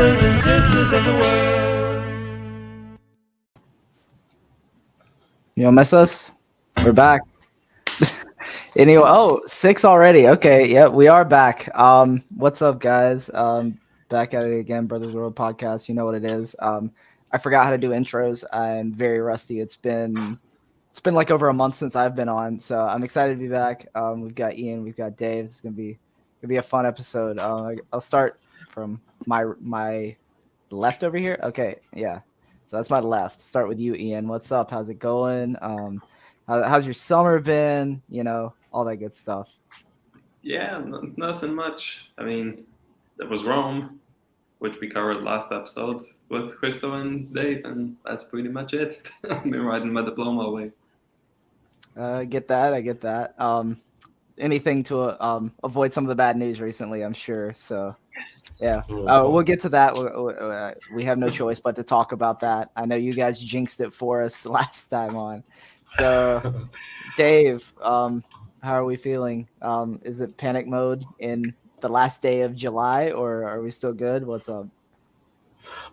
brothers and sisters of the world. You don't miss us? We're back. Anyway, oh, 6 already. Okay, yeah, we are back. What's up, guys? Back at it again, Brothers World Podcast. You know what it is. I forgot how to do intros. I'm very rusty. It's been like over a month since I've been on, so I'm excited to be back. We've got Ian, we've got Dave. It's gonna be a fun episode. I'll start from my left over here. Okay, yeah. So that's my left. Start with you, Ian. What's up? How's it going? How's your summer been? You know, all that good stuff. Yeah, nothing much. I mean, there was Rome, which we covered last episode with Christo and Dave, and that's pretty much it. I've been writing my diploma away. I get that. Anything to avoid some of the bad news recently, I'm sure. So Yes. yeah, we'll get to that. We have no choice but to talk about that. I know you guys jinxed it for us last time on. So, Dave, how are we feeling? Is it panic mode in the last day of July, or are we still good? What's up?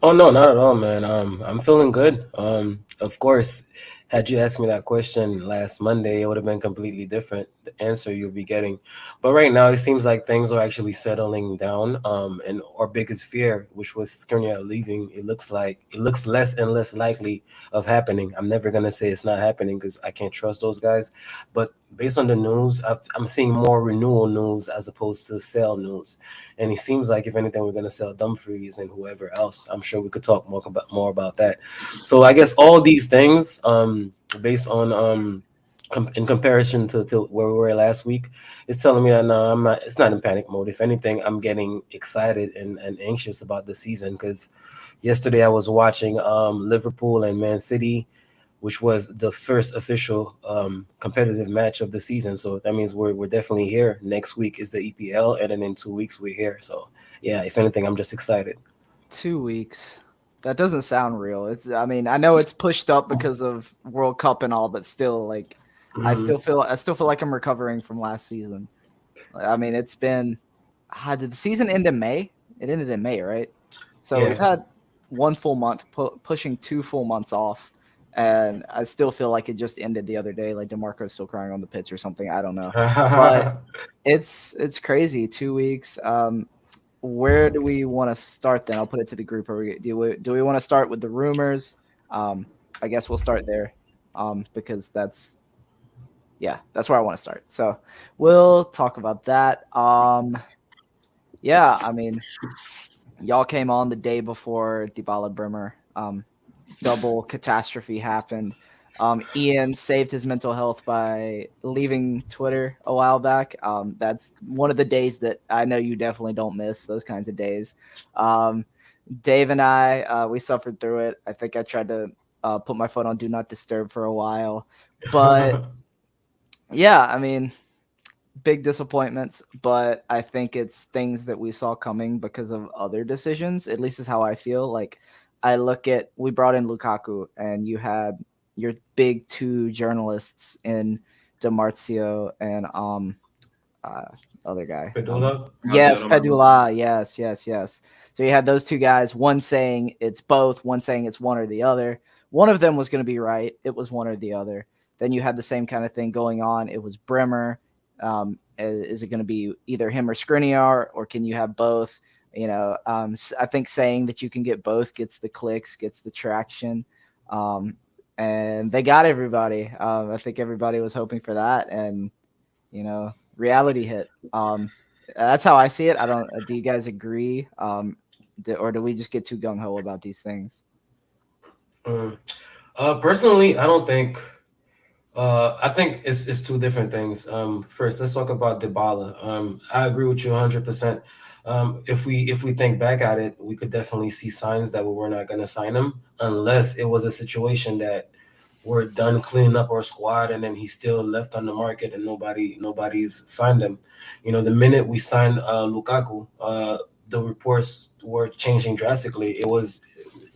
Oh no, not at all, man. I'm feeling good. Of course, had you asked me that question last Monday, it would have been completely different. The answer you'll be getting, but right now it seems like things are actually settling down. And our biggest fear, which was Skriniar leaving, it looks less and less likely of happening. I'm never gonna say it's not happening because I can't trust those guys. But based on the news, I'm seeing more renewal news as opposed to sale news. And it seems like, if anything, we're going to sell Dumfries and whoever else. I'm sure we could talk more about that. So I guess all these things, based on in comparison to where we were last week, it's telling me that no, I'm not. It's not in panic mode. If anything, I'm getting excited and anxious about the season because yesterday I was watching Liverpool and Man City, which was the first official competitive match of the season. So that means we're definitely here. Next week is the EPL, and then in 2 weeks we're here. So yeah, if anything, I'm just excited. 2 weeks. That doesn't sound real. I mean, I know it's pushed up because of World Cup and all, but still, like, I still feel like I'm recovering from last season. I mean, it's been. Did the season end in May? It ended in May, right? So Yeah. we've had 1 full month, pushing 2 full months off, and I still feel like it just ended the other day. Like DeMarco's still crying on the pitch or something. I don't know, but it's crazy. 2 weeks. Where do we want to start then? I'll put it to the group. Do we want to start with the rumors? I guess we'll start there, because that's where I want to start. So we'll talk about that. Yeah, I mean, y'all came on the day before Dybala Bremer. Double catastrophe happened. Ian saved his mental health by leaving Twitter a while back. That's one of the days that I know you definitely don't miss, those kinds of days. Dave and I, we suffered through it. I think I tried to put my phone on Do Not Disturb for a while. But yeah, I mean, big disappointments, but I think it's things that we saw coming because of other decisions. At least is how I feel. Like, we brought in Lukaku, and you had your big 2 journalists in DeMarzio and other guy. Pedula? Yes, Pedula. Yes. So you had those 2 guys, one saying it's both, one saying it's one or the other. One of them was going to be right. It was one or the other. Then you had the same kind of thing going on. It was Bremer. Is it going to be either him or Skriniar, or can you have both? You know, I think saying that you can get both gets the clicks, gets the traction, and they got everybody. I think everybody was hoping for that, and reality hit. That's how I see it. I don't. Do you guys agree? Or do we just get too gung ho about these things? Personally, I don't think. I think it's 2 different things. First, let's talk about Dybala. I agree with you 100%. If we think back at it, we could definitely see signs that we were not going to sign him unless it was a situation that we're done cleaning up our squad and then he's still left on the market and nobody's signed him. You know, the minute we signed Lukaku, the reports were changing drastically. It was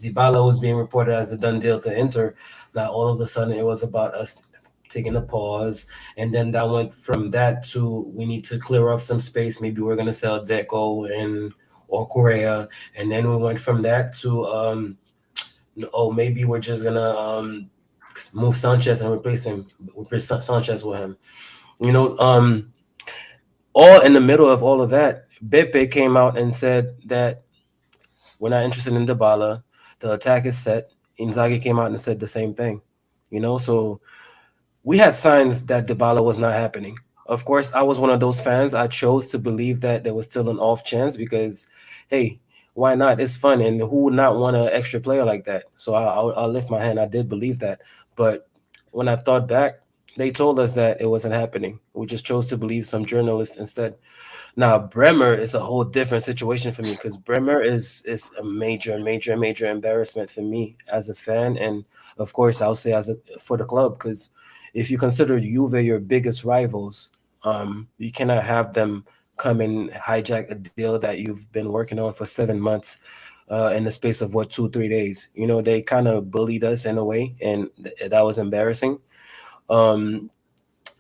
Dybala was being reported as a done deal to Inter. Now all of a sudden it was about us taking a pause, and then that went from that to we need to clear off some space. Maybe we're gonna sell Deco and or Correa, and then we went from that to maybe we're just gonna move Sanchez and replace Sanchez with him. You know, all in the middle of all of that, Beppe came out and said that we're not interested in Dybala. The attack is set. Inzaghi came out and said the same thing. So we had signs that Dybala was not happening. Of course, I was one of those fans. I chose to believe that there was still an off chance because, hey, why not? It's fun, and who would not want an extra player like that? So I'll lift my hand. I did believe that, but when I thought back, they told us that it wasn't happening. We just chose to believe some journalists instead. Now Bremer is a whole different situation for me because Bremer is a major embarrassment for me as a fan, and of course I'll say for the club because if you consider Juve your biggest rivals, you cannot have them come and hijack a deal that you've been working on for 7 months in the space of 2-3 days. They kind of bullied us in a way, and that was embarrassing. Um,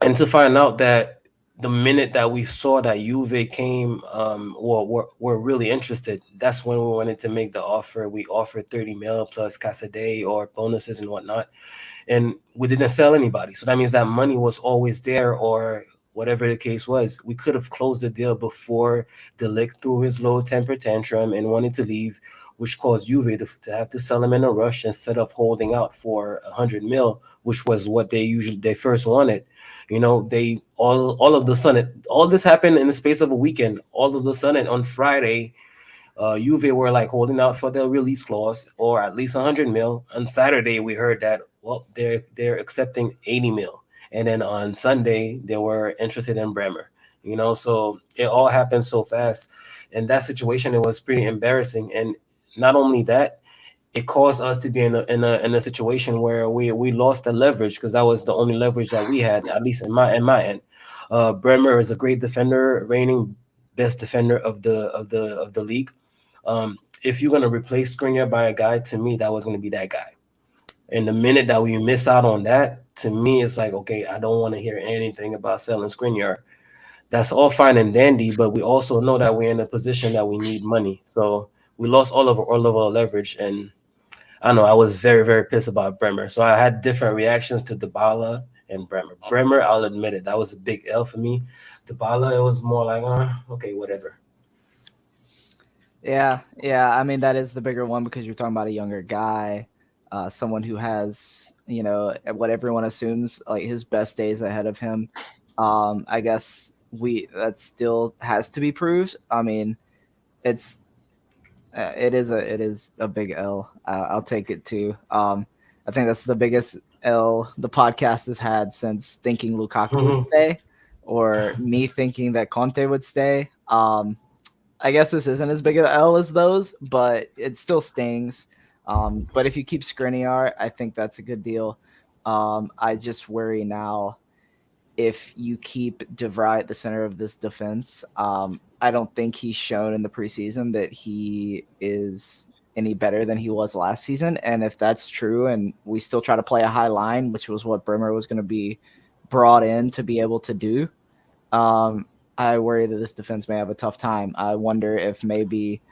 and to find out that the minute that we saw that Juve came, were really interested, that's when we wanted to make the offer. We offered 30 mil plus Casa Day or bonuses and whatnot, and we didn't sell anybody. So that means that money was always there, or whatever the case was. We could have closed the deal before De Ligt threw his low temper tantrum and wanted to leave, which caused Juve to have to sell him in a rush instead of holding out for 100 mil, which was what they first wanted. They all of the sudden, all this happened in the space of a weekend. All of the sudden on Friday, Juve were like holding out for their release clause or at least 100 mil. On Saturday, we heard that they're accepting 80 mil, and then on Sunday they were interested in Bremer. So it all happened so fast. In that situation, it was pretty embarrassing, and not only that, it caused us to be in a situation where we lost the leverage because that was the only leverage that we had, at least in my end. Bremer is a great defender, reigning best defender of the league. If you're gonna replace Skriniar by a guy, to me that was gonna be that guy. And the minute that we miss out on that, to me it's like, okay, I don't want to hear anything about selling Skriniar. That's all fine and dandy, but we also know that we're in a position that we need money. So we lost all of our leverage, and I don't know. I was very, very pissed about Bremer. So I had different reactions to Dybala and Bremer. Bremer, I'll admit it, that was a big L for me. Dybala, it was more like, okay, whatever. Yeah. I mean, that is the bigger one because you're talking about a younger guy, someone who has, what everyone assumes like his best days ahead of him. I guess that still has to be proved. I mean, it is a big L. I'll take it too. I think that's the biggest L the podcast has had since thinking Lukaku would stay, or me thinking that Conte would stay. I guess this isn't as big an L as those, but it still stings. But if you keep Skriniar, I think that's a good deal. I just worry now if you keep De Vrij at the center of this defense. I don't think he's shown in the preseason that he is any better than he was last season. And if that's true and we still try to play a high line, which was what Bremer was going to be brought in to be able to do, I worry that this defense may have a tough time. I wonder if maybe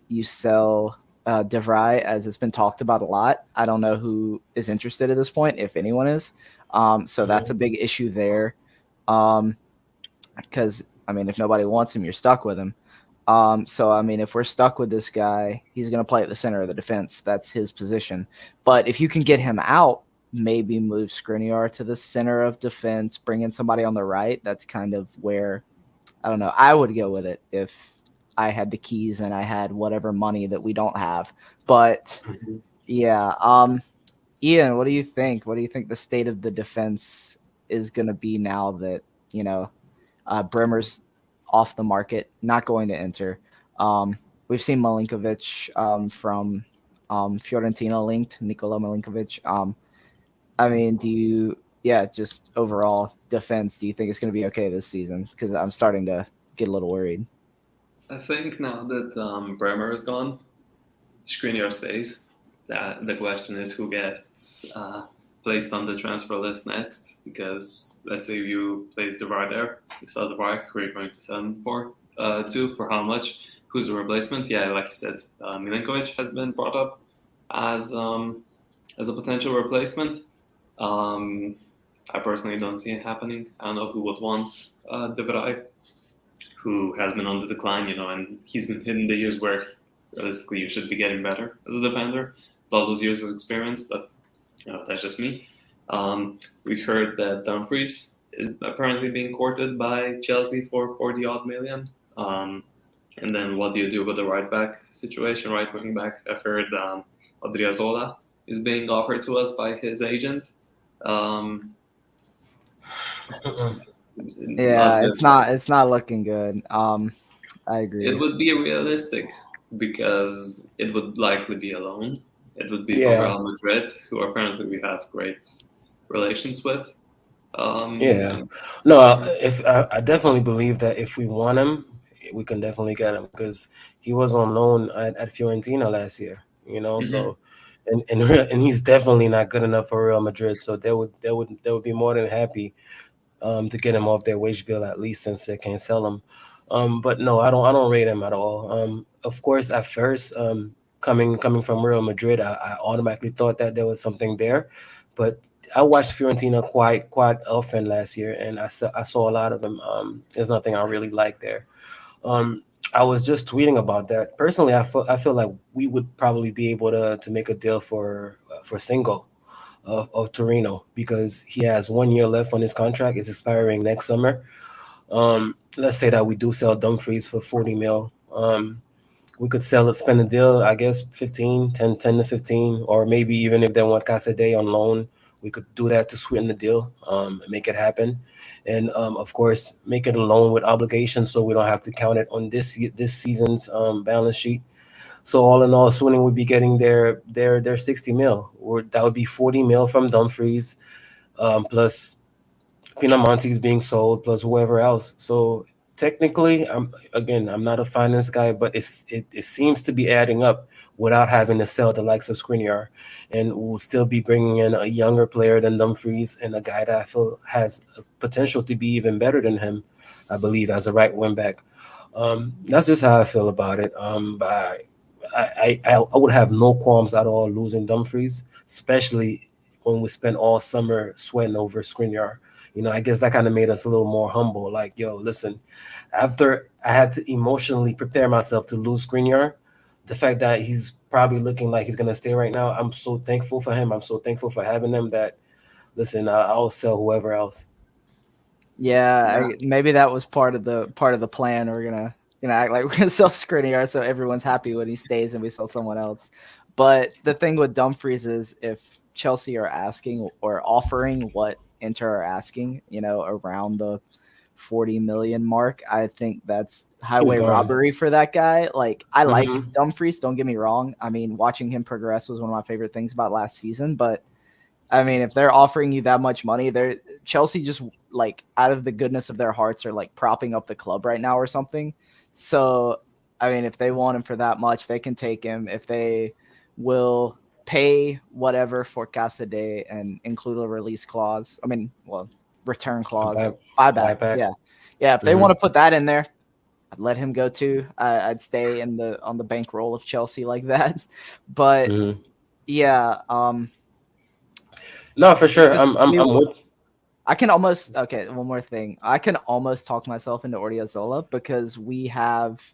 you sell De Vrij, as it's been talked about a lot. I don't know who is interested at this point, if anyone is. So that's a big issue there. Because, I mean, if nobody wants him, you're stuck with him. So, I mean, if we're stuck with this guy, he's going to play at the center of the defense. That's his position. But if you can get him out, maybe move Skriniar to the center of defense, bring in somebody on the right. That's kind of where, I don't know, I would go with it if I had the keys and I had whatever money that we don't have. But, yeah. Ian, what do you think? What do you think the state of the defense is going to be now that, Bremer's off the market, not going to enter? We've seen Milinkovic from Fiorentina linked, Nikola Milinkovic. I mean, just overall defense, do you think it's going to be okay this season? Because I'm starting to get a little worried. I think now that Bremer is gone, Skriniar stays. The question is who gets placed on the transfer list next. Because let's say you place De Vrij there, you sell De Vrij, who are you going to sell him for? For how much? who's the replacement? Yeah, like you said, Milenkovic has been brought up as a potential replacement. I personally don't see it happening. I don't know who would want De Vrij, who has been on the decline, and he's been hitting the years where realistically you should be getting better as a defender. All those years of experience, but that's just me. We heard that Dumfries is apparently being courted by Chelsea for 40 odd million. And then what do you do with the right back situation, right wing back? I've heard Odriozola is being offered to us by his agent. Yeah, it's not looking good. I agree. It would be realistic because it would likely be a loan. It would be for Yeah. Real Madrid, who apparently we have great relations with. Yeah. No, I definitely believe that if we want him, we can definitely get him because he was on loan at Fiorentina last year. So and he's definitely not good enough for Real Madrid. So they would be more than happy to get him off their wage bill at least, since they can't sell him. But no, I don't rate him at all. Of course, at first, coming from Real Madrid, I automatically thought that there was something there, but I watched Fiorentina quite often last year, and I saw a lot of them. There's nothing I really like there. I was just tweeting about that. Personally, I feel like we would probably be able to make a deal for Singo of Torino, because he has 1 year left on his contract. It's expiring next summer. Let's say that we do sell Dumfries for 40 mil. We could spend a deal, I guess, 10 to 15, or maybe even if they want Casade on loan, we could do that to sweeten the deal, make it happen. And of course, make it a loan with obligations, so we don't have to count it on this season's balance sheet. So all in all, Swooning would be getting their 60 mil, or that would be 40 mil from Dumfries, plus Pinamonti's being sold, plus whoever else. So technically, I'm not a finance guy, but it seems to be adding up without having to sell the likes of Skriniar, and we'll still be bringing in a younger player than Dumfries and a guy that I feel has potential to be even better than him, I believe, as a right wing back. That's just how I feel about it. But I would have no qualms at all losing Dumfries, especially when we spent all summer sweating over Skriniar. I guess that kind of made us a little more humble. Like, yo, listen, after I had to emotionally prepare myself to lose Skriniar, the fact that he's probably looking like he's going to stay right now, I'm so thankful for him. I'm so thankful for having him that, listen, I'll sell whoever else. Yeah, maybe that was part of the plan. We're gonna act like we're gonna sell Skriniar so everyone's happy when he stays and we sell someone else. But the thing with Dumfries is, if Chelsea are asking or offering what Inter are asking, around the 40 million mark, I think that's highway robbery for that guy. Like, I like Dumfries, don't get me wrong. I mean, watching him progress was one of my favorite things about last season, but I mean, if they're offering you that much money, Chelsea just, like, out of the goodness of their hearts, are like propping up the club right now or something. So, I mean, if they want him for that much, they can take him. If they will pay whatever for Casade and include a release clause, return clause, buyback. Yeah. If they want to put that in there, I'd let him go too. I'd stay on the bankroll of Chelsea like that. But yeah. No, for sure. I'm with. I can almost one more thing. I can almost talk myself into Odriozola because we have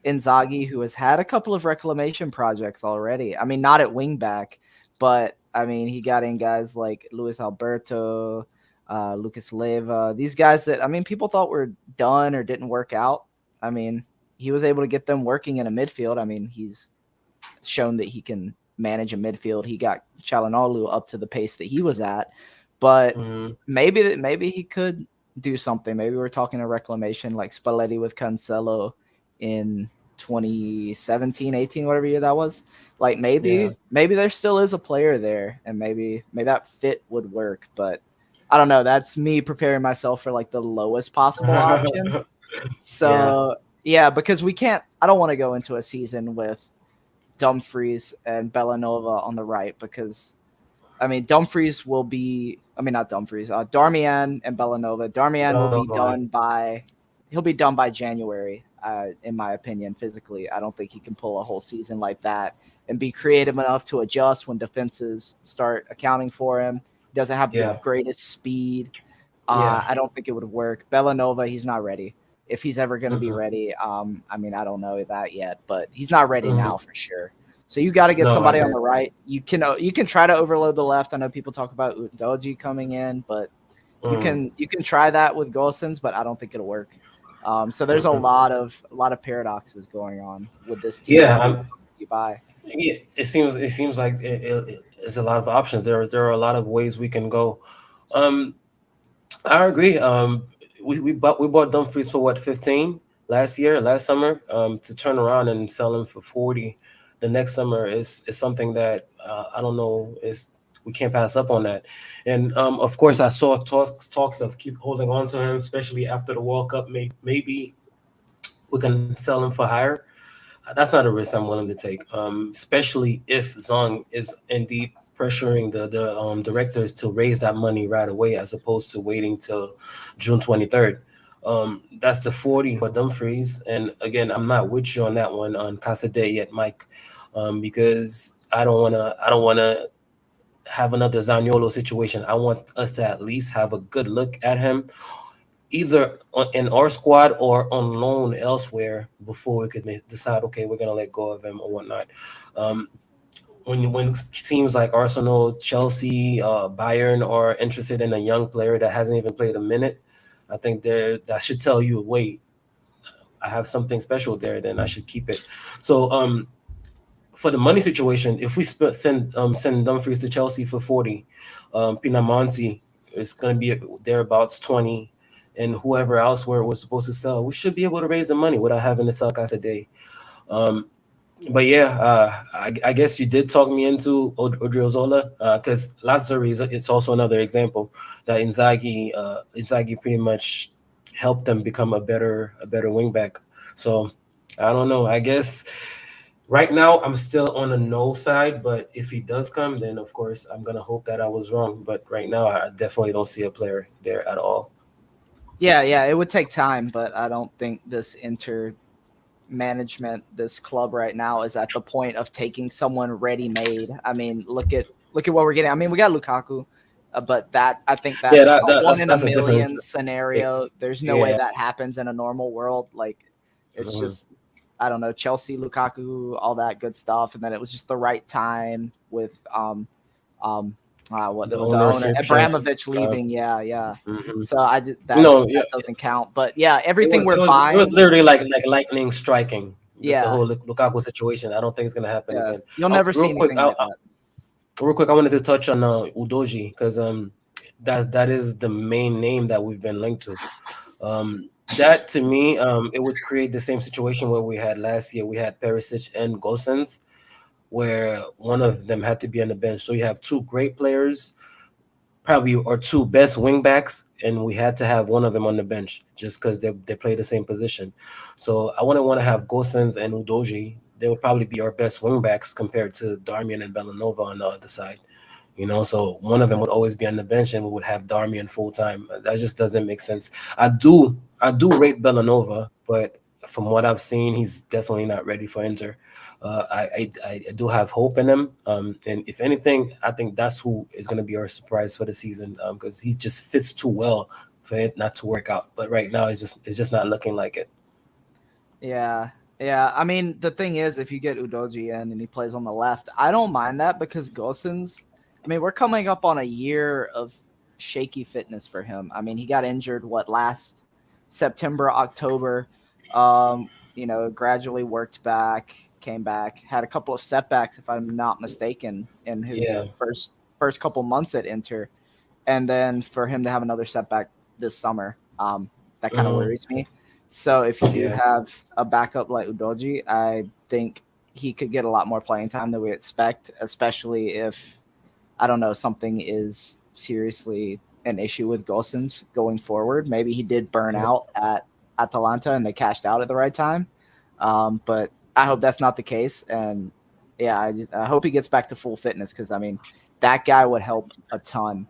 Inzaghi, who has had a couple of reclamation projects already. I mean, not at wingback, but I mean, he got in guys like Luis Alberto, Lucas Leiva, these guys that, I mean, people thought were done or didn't work out. I mean, he was able to get them working in a midfield. I mean, he's shown that he can manage a midfield. He got Çalhanoğlu up to the pace that he was at, but maybe he could do something. Maybe we're talking a reclamation like Spalletti with Cancelo in 2017, 18, whatever year that was. Like, maybe there still is a player there, and maybe that fit would work. But I don't know. That's me preparing myself for like the lowest possible option. So yeah, because I don't want to go into a season with Dumfries and Bellanova on the right, because I mean, Dumfries will be, not Dumfries, Darmian and Bellanova. Darmian will be done by January. in my opinion, physically. I don't think he can pull a whole season like that and be creative enough to adjust when defenses start accounting for him. He doesn't have the Yeah. greatest speed. Yeah. I don't think it would work. Bellanova, he's not ready. If he's ever going to be Mhm. ready, I mean, I don't know that yet, but he's not ready Mhm. now for sure. So you got to get No, I somebody on agree. the right. You can try to overload the left. I know people talk about Udoji coming in, but Mm. you can try that with Gosens, but I don't think it'll work. So there's a Mhm. lot of paradoxes going on with this team Yeah, based on who you buy. yeah, it seems like it's a lot of options. There are a lot of ways we can go. Um, I agree. We bought Dumfries for what, 15 last summer. To turn around and sell him for 40 the next summer is something that I don't know, is we can't pass up on that. And of course, I saw talks of keep holding on to him, especially after the World Cup. Maybe we can sell him for higher. That's not a risk I'm willing to take, especially if Zong is indeed pressuring the directors to raise that money right away, as opposed to waiting till June 23rd. That's the 40 for Dumfries, and again, I'm not with you on that one on Casadei yet, Mike, because I don't wanna have another Zaniolo situation. I want us to at least have a good look at him, either in our squad or on loan elsewhere, before we could decide, okay, we're gonna let go of him or whatnot. Um, when teams like Arsenal, Chelsea, Bayern are interested in a young player that hasn't even played a minute, I think that should tell you, wait, I have something special there, then I should keep it. So for the money situation, if we send Dumfries to Chelsea for 40, Pinamonti is going to be thereabouts 20, and whoever else where we're supposed to sell, we should be able to raise the money without having to sell Casa Day. Um, but yeah, I guess you did talk me into Odriozola, because Lazzari it's also another example that Inzaghi pretty much helped them become a better wingback. So I don't know. I guess right now I'm still on the no side, but if he does come, then of course I'm gonna hope that I was wrong. But right now I definitely don't see a player there at all. Yeah, it would take time, but I don't think this Inter management, this club right now, is at the point of taking someone ready made. I mean, look at what we're getting. I mean, we got Lukaku, but that I think Yeah, that's a one in a that's a difference. million scenario. There's no way Yeah. that happens in a normal world. Like, it's Mhm. just I don't know, Chelsea, Lukaku, all that good stuff, and then it was just the right time with um The with the owner ownership change. Abramovich leaving. Yeah. Mhm. So I just No, yeah, that doesn't count. But yeah, it everything was we're it was it was buying. literally like lightning striking the Yeah, whole Lukaku situation. I don't think it's gonna happen yeah. again. You'll never see Real quick, anything like that. I wanted to touch on Udoji, because that is the main name that we've been linked to. That to me, it would create the same situation where we had last year. We had Perisic and Gosens, where one of them had to be on the bench. So you have two great players, probably our two best wing backs, and we had to have one of them on the bench just because they play the same position. So I wouldn't want to have Gosens and Udoji. They would probably be our best wing backs compared to Darmian and Bellanova on the other side. So one of them would always be on the bench, and we would have Darmian full time. That just doesn't make sense. I do rate Bellanova, but from what I've seen, he's definitely not ready for Inter. I do have hope in him, and if anything, I think that's who is going to be our surprise for the season, because he just fits too well for it not to work out. But right now, it's just not looking like it. Yeah. I mean, the thing is, if you get Udoji in and he plays on the left, I don't mind that because Gosens. I mean, we're coming up on a year of shaky fitness for him. I mean, he got injured last September, October. Gradually worked back, came back, had a couple of setbacks, if I'm not mistaken, in his Yeah, first couple months at Inter, and then for him to have another setback this summer, that kind of mhm, worries me. So if you do yeah, have a backup like Udoji, I think he could get a lot more playing time than we expect, especially if I don't know something is seriously an issue with Gosens going forward. Maybe he did burn yeah. out at Atalanta and they cashed out at the right time, but I hope that's not the case. And yeah, I hope he gets back to full fitness because I mean that guy would help a ton.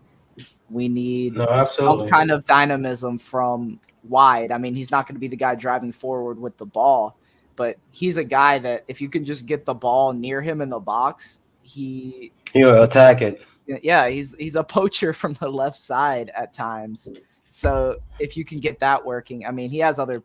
We need No, some absolutely. kind of dynamism from wide. I mean, he's not going to be the guy driving forward with the ball, but he's a guy that if you can just get the ball near him in the box, He'll attack it. yeah, he's a poacher from the left side at times. So if you can get that working, I mean, he has other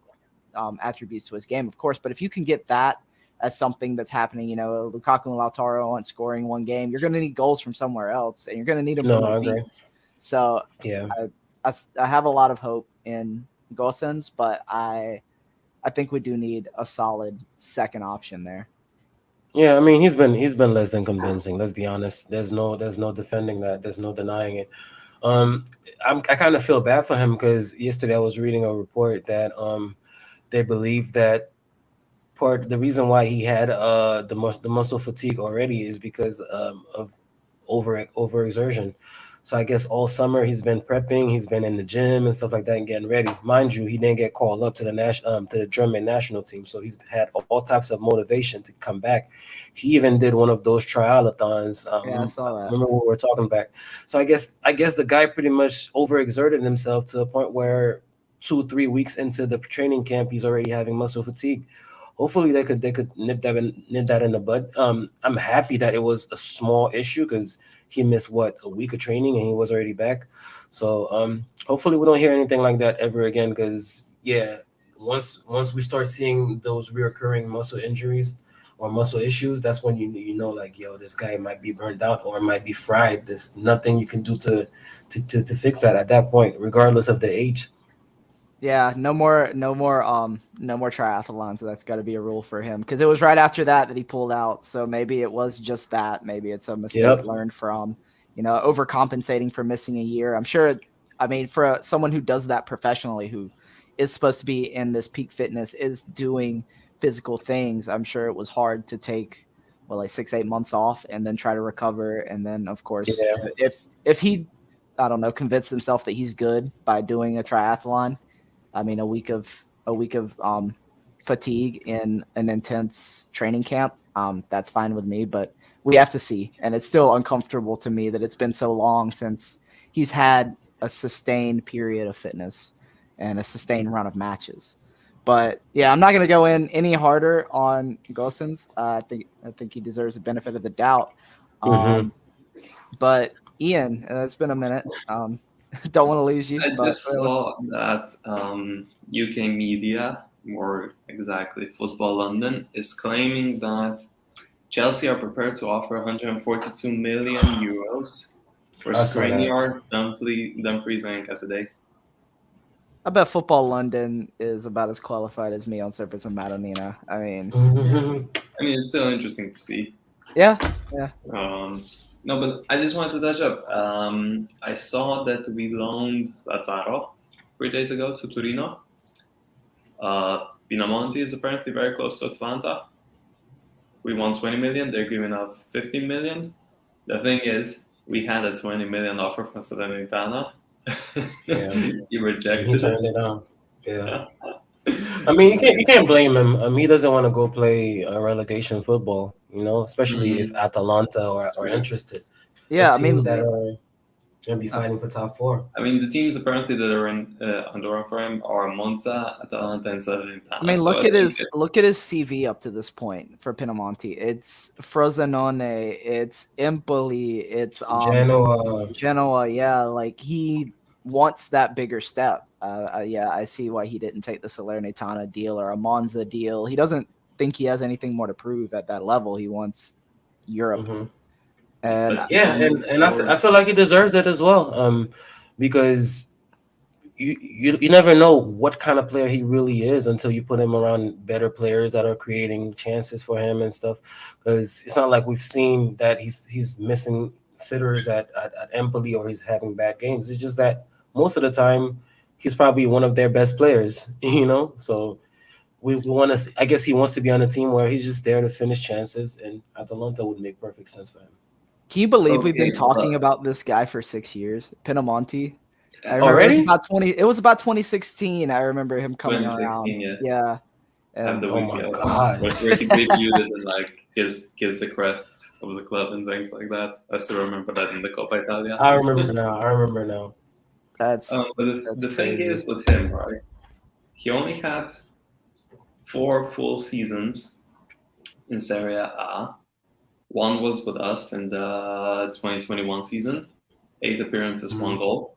attributes to his game, of course, but if you can get that as something that's happening, Lukaku and Lautaro aren't scoring one game, you're going to need goals from somewhere else, and you're going to need them from the wings. So yeah, I have a lot of hope in Gosens, but I think we do need a solid second option there. Yeah, I mean he's been less than convincing. Let's be honest. There's no defending that. There's no denying it. I kind of feel bad for him because yesterday I was reading a report that they believe that the reason why he had the muscle fatigue already is because of overexertion. So I guess all summer he's been prepping, he's been in the gym and stuff like that and getting ready. Mind you, he didn't get called up to the German national team, so he's had all types of motivation to come back. He even did one of those triathlons. Yeah, I saw that. Remember what we were talking about? So I guess the guy pretty much overexerted himself to a point where 2-3 weeks into the training camp, he's already having muscle fatigue. Hopefully they could nip that in the bud. I'm happy that it was a small issue because he missed a week of training and he was already back. So hopefully we don't hear anything like that ever again. Because once we start seeing those reoccurring muscle injuries or muscle issues, that's when you know like, yo, this guy might be burned out or might be fried. There's nothing you can do to fix that at that point, regardless of the age. Yeah, no more triathlons. That's got to be a rule for him because it was right after that he pulled out. So maybe it was just that. Maybe it's a mistake learned from, overcompensating for missing a year. I'm sure. I mean, for someone who does that professionally, who is supposed to be in this peak fitness, is doing physical things, I'm sure it was hard to take like 6-8 months off and then try to recover. And then, of course, if he, I don't know, convinced himself that he's good by doing a triathlon. I mean, a week of fatigue in an intense training camp, that's fine with me. But we have to see, and it's still uncomfortable to me that it's been so long since he's had a sustained period of fitness and a sustained run of matches. But yeah, I'm not going to go in any harder on Gosens. I think he deserves the benefit of the doubt. But Ian, it's been a minute. Don't want to lose you. I just saw that UK media, more exactly Football London, is claiming that Chelsea are prepared to offer 142 million euros for Skriniar, Dumfries, and Cassidy. I bet Football London is about as qualified as me on Surface and Madonina. I mean, it's still interesting to see. Yeah. No, but I just wanted to touch up. I saw that we loaned Lazzaro 3 days ago to Torino. Pinamonti is apparently very close to Atlanta. We want 20 million. They're giving out 15 million. The thing is, we had a 20 million offer from Salernitana. He rejected He turned it down. Yeah. I mean, you can't blame him. He doesn't want to go play relegation football, especially if Atalanta are interested. Yeah, I mean that are going to be fighting for top 4. I mean, the teams apparently that are on the run for him are Monza, Atalanta, and Salernitana. I mean, look at his CV up to this point for Pinamonti. It's Frosinone, it's Empoli, it's Genoa. Yeah, like he wants that bigger step. I see why he didn't take the Salernitana deal or a Monza deal. He doesn't think he has anything more to prove at that level. He wants Europe. And I feel like he deserves it as well. Because you never know what kind of player he really is until you put him around better players that are creating chances for him and stuff. Because it's not like we've seen that he's missing sitters at Empoli or he's having bad games. It's just that most of the time he's probably one of their best players, So we want to. I guess he wants to be on a team where he's just there to finish chances, and Atalanta would make perfect sense for him. Can you believe we've been talking about this guy for 6 years, Pinamonti? I remember already? It was about 2016. I remember him coming around. Yeah. And my God! Where he debuted and like gives the crest of the club and things like that. I still remember that in the Coppa Italia. I remember now. That's the thing is with him, right? he only had 4 full seasons in Serie A. One was with us in the 2021 season, 8 appearances, 1 goal.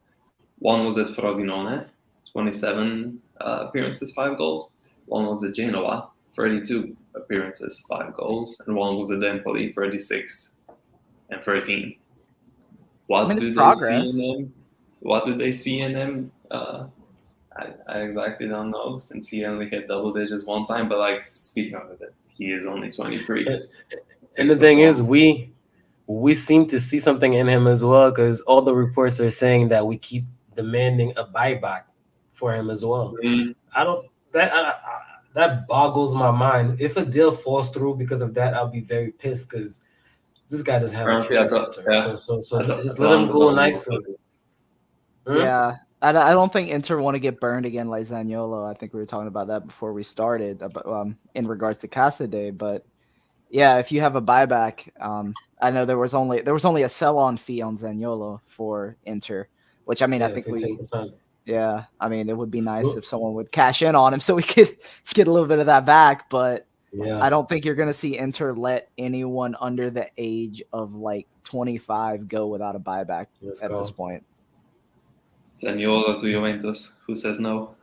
One was at Frosinone, 27 appearances, 5 goals. One was at Genoa, 32 appearances, 5 goals. And one was at Empoli, 36 and 13. What it's do they progress. see in him? What do they see in him? I exactly don't know, since he only hit double digits one time. But like, speaking of it, he is only 23. And the thing is, we seem to see something in him as well, because all the reports are saying that we keep demanding a buyback for him as well. Mhm. I don't that boggles my mind. If a deal falls through because of that, I'll be very pissed, because this guy doesn't have a Apparently, future at Inter. yeah, So I thought- just I let thought him go Antonio nicely. was- Yeah, I don't think Inter want to get burned again like Zaniolo. I think we were talking about that before we started, in regards to Casa Day. But yeah, if you have a buyback, I know there was only a sell-on fee on Zaniolo for Inter, which I mean, I Yeah, think 15%. yeah, I mean, it would be nice if someone would cash in on him so we could get a little bit of that back. But Yeah. I don't think you're going to see Inter let anyone under the age of like 25 go without a buyback Let's at go. this point. Zaniolo to Juventus. Who says no?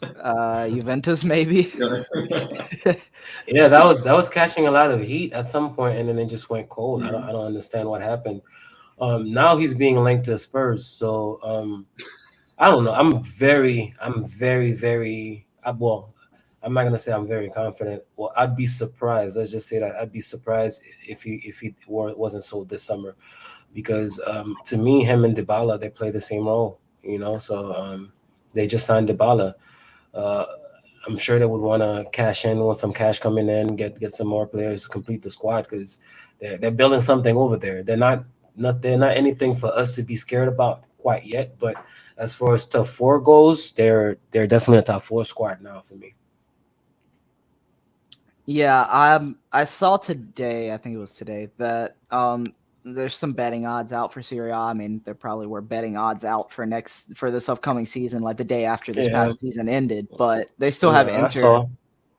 Juventus, maybe. Yeah, that was catching a lot of heat at some point, and then it just went cold. I don't understand what happened. Now he's being linked to Spurs, so I don't know. I'm very, well. I'm not gonna say I'm very confident. Well, I'd be surprised. Let's just say that I'd be surprised if he wasn't sold this summer, because to me, him and Dybala, they play the same role. So they just signed Dybala. I'm sure they would want to cash in, want some cash coming in, get some more players to complete the squad, because they're building something over there. They're not anything for us to be scared about quite yet. But as far as top 4 goes, they're definitely a top 4 squad now for me. Yeah, I saw today, I think it was today, that there's some betting odds out for Serie A. I mean, there probably were betting odds out for this upcoming season, like the day after this past season ended, but they still have Inter.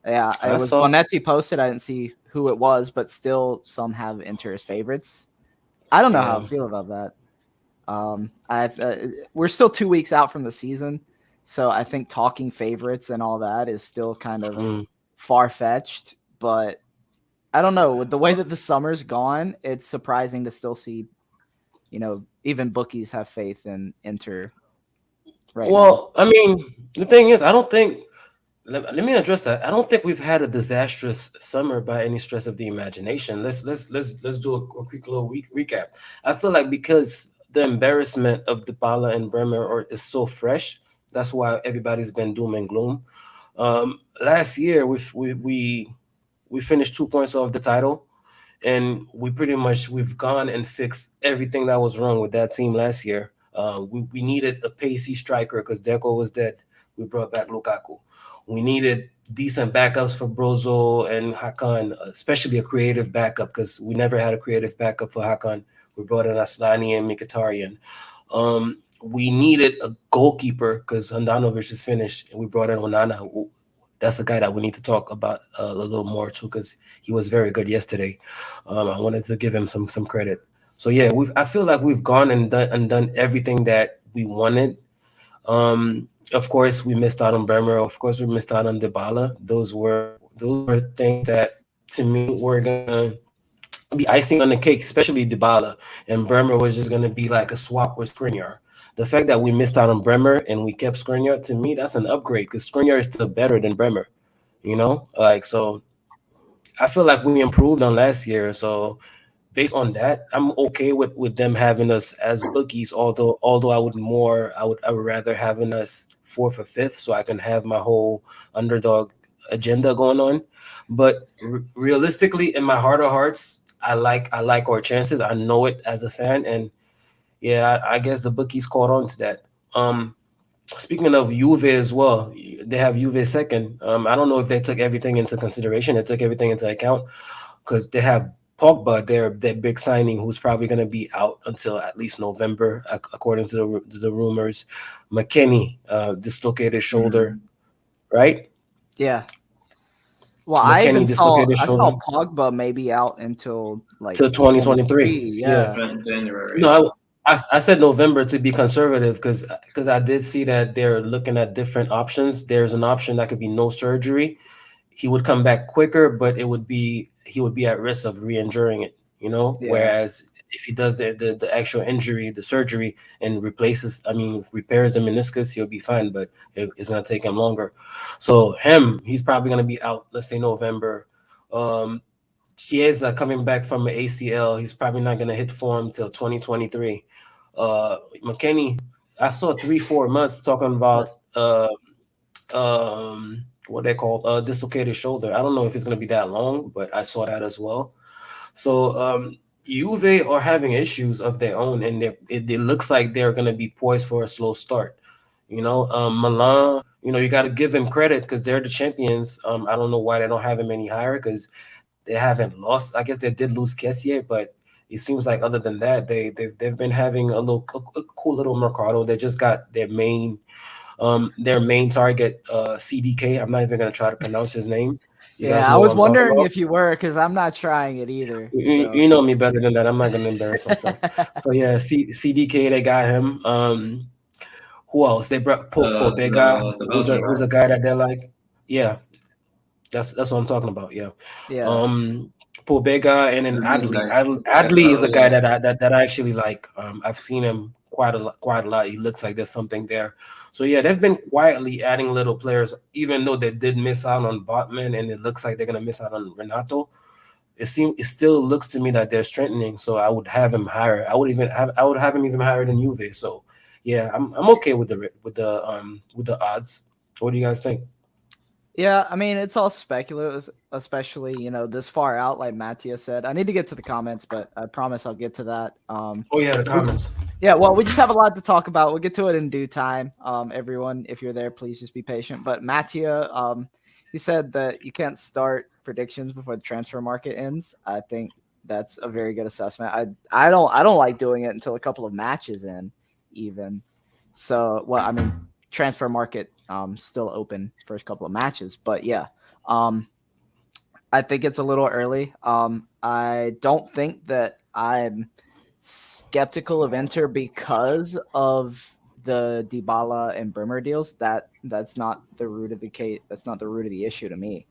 Yeah, it was Bonetti posted. I didn't see who it was, but still some have Inter as favorites. I don't know how I feel about that. We're still 2 weeks out from the season, so I think talking favorites and all that is still kind of far-fetched, but I don't know. With the way that the summer's gone, it's surprising to still see, even bookies have faith in Inter right now. I mean, the thing is, I don't think. Let me address that. I don't think we've had a disastrous summer by any stretch of the imagination. Let's do a quick little recap. I feel like because the embarrassment of Dybala and Bremer is so fresh, that's why everybody's been doom and gloom. Last year we finished 2 points off the title, and we've gone and fixed everything that was wrong with that team last year. We needed a pacey striker because Deco was dead. We brought back Lukaku. We needed decent backups for Brozo and Hakan, especially a creative backup, because we never had a creative backup for Hakan. We brought in Aslani and Mkhitaryan. We needed a goalkeeper because Handanovic is finished, and we brought in Onana. That's a guy that we need to talk about a little more too, because he was very good yesterday. I wanted to give him some credit. So yeah, I feel like we've gone and done everything that we wanted. Of course, we missed out on Bremer. Of course, we missed out on Dybala. Those were things that, to me, were gonna be icing on the cake, especially Dybala. And Bremer was just gonna be like a swap with Skriniar. The fact that we missed out on Bremer and we kept Skriniar, to me, that's an upgrade, because Skriniar is still better than Bremer. So I feel like we improved on last year. So based on that, I'm okay with them having us as bookies. Although I would rather having us 4th or 5th, so I can have my whole underdog agenda going on. But realistically, in my heart of hearts, I like our chances. I know it as a fan, and yeah, I guess the bookies caught on to that. Speaking of Juve as well, they have Juve second. I don't know if they took everything into consideration. They took everything into account, because they have Pogba, their big signing, who's probably going to be out until at least November, according to the rumors. McKennie, dislocated shoulder. right? Yeah. Well, McKennie dislocated I saw shoulder Pogba maybe out until like till 2023. 23. Yeah. Yeah. January. No, I said November to be conservative because I did see that they're looking at different options. There's an option that could be no surgery. He would come back quicker, but he would be at risk of re-injuring it. Yeah. Whereas if he does the actual injury, the surgery, and repairs the meniscus, he'll be fine. But it's gonna take him longer. So he's probably gonna be out. Let's say November. Chiesa coming back from an ACL. He's probably not going to hit form till 2023. McKennie, I saw 3-4 months talking about Plus, what they call dislocated shoulder. I don't know if it's going to be that long, but I saw that as well. So Juve are having issues of their own, and it looks like they're going to be poised for a slow start. Milan, you got to give them credit because they're the champions. I don't know why they don't have him any higher because they haven't lost. I guess they did lose Kessier, but it seems like other than that, they've been having a cool little mercado. They just got their main target, CDK. I'm not even gonna try to pronounce his name. You guys yeah, I know what was I'm talking wondering about. if you were because I'm not trying it either. You, So you know me better than that. I'm not gonna embarrass myself. So yeah, CDK, they got him. Who else? They brought Vega, The who's a Belgian who's a guy. guy that they're like, yeah, that's what I'm talking about. Yeah. yeah, Um, Pobega and then This Adley. guy. Adley is a guy Yeah. that I actually like. I've seen him quite a lot. He looks like there's something there. So yeah, they've been quietly adding little players, even though they did miss out on Botman, and it looks like they're gonna miss out on Renato. It still looks to me that they're strengthening. So I would have him higher. I would have him even higher than Juve. So yeah, I'm okay with the odds. What do you guys think? yeah. I mean, it's all speculative, especially this far out. Like Mattia said, I need to get to the comments, but I promise I'll get to that. Oh yeah, the comments. Yeah, well, we just have a lot to talk about. We'll get to it in due time. Everyone, if you're there, please just be patient. But Mattia, he said that you can't start predictions before the transfer market ends. I think that's a very good assessment. I don't like doing it until a couple of matches in, even. So, well, I mean, transfer market still open first couple of matches, but yeah, I think it's a little early. I don't think that I'm skeptical of Inter because of the Dybala and Bremer deals. That's not the root of the case. That's not the root of the issue to me.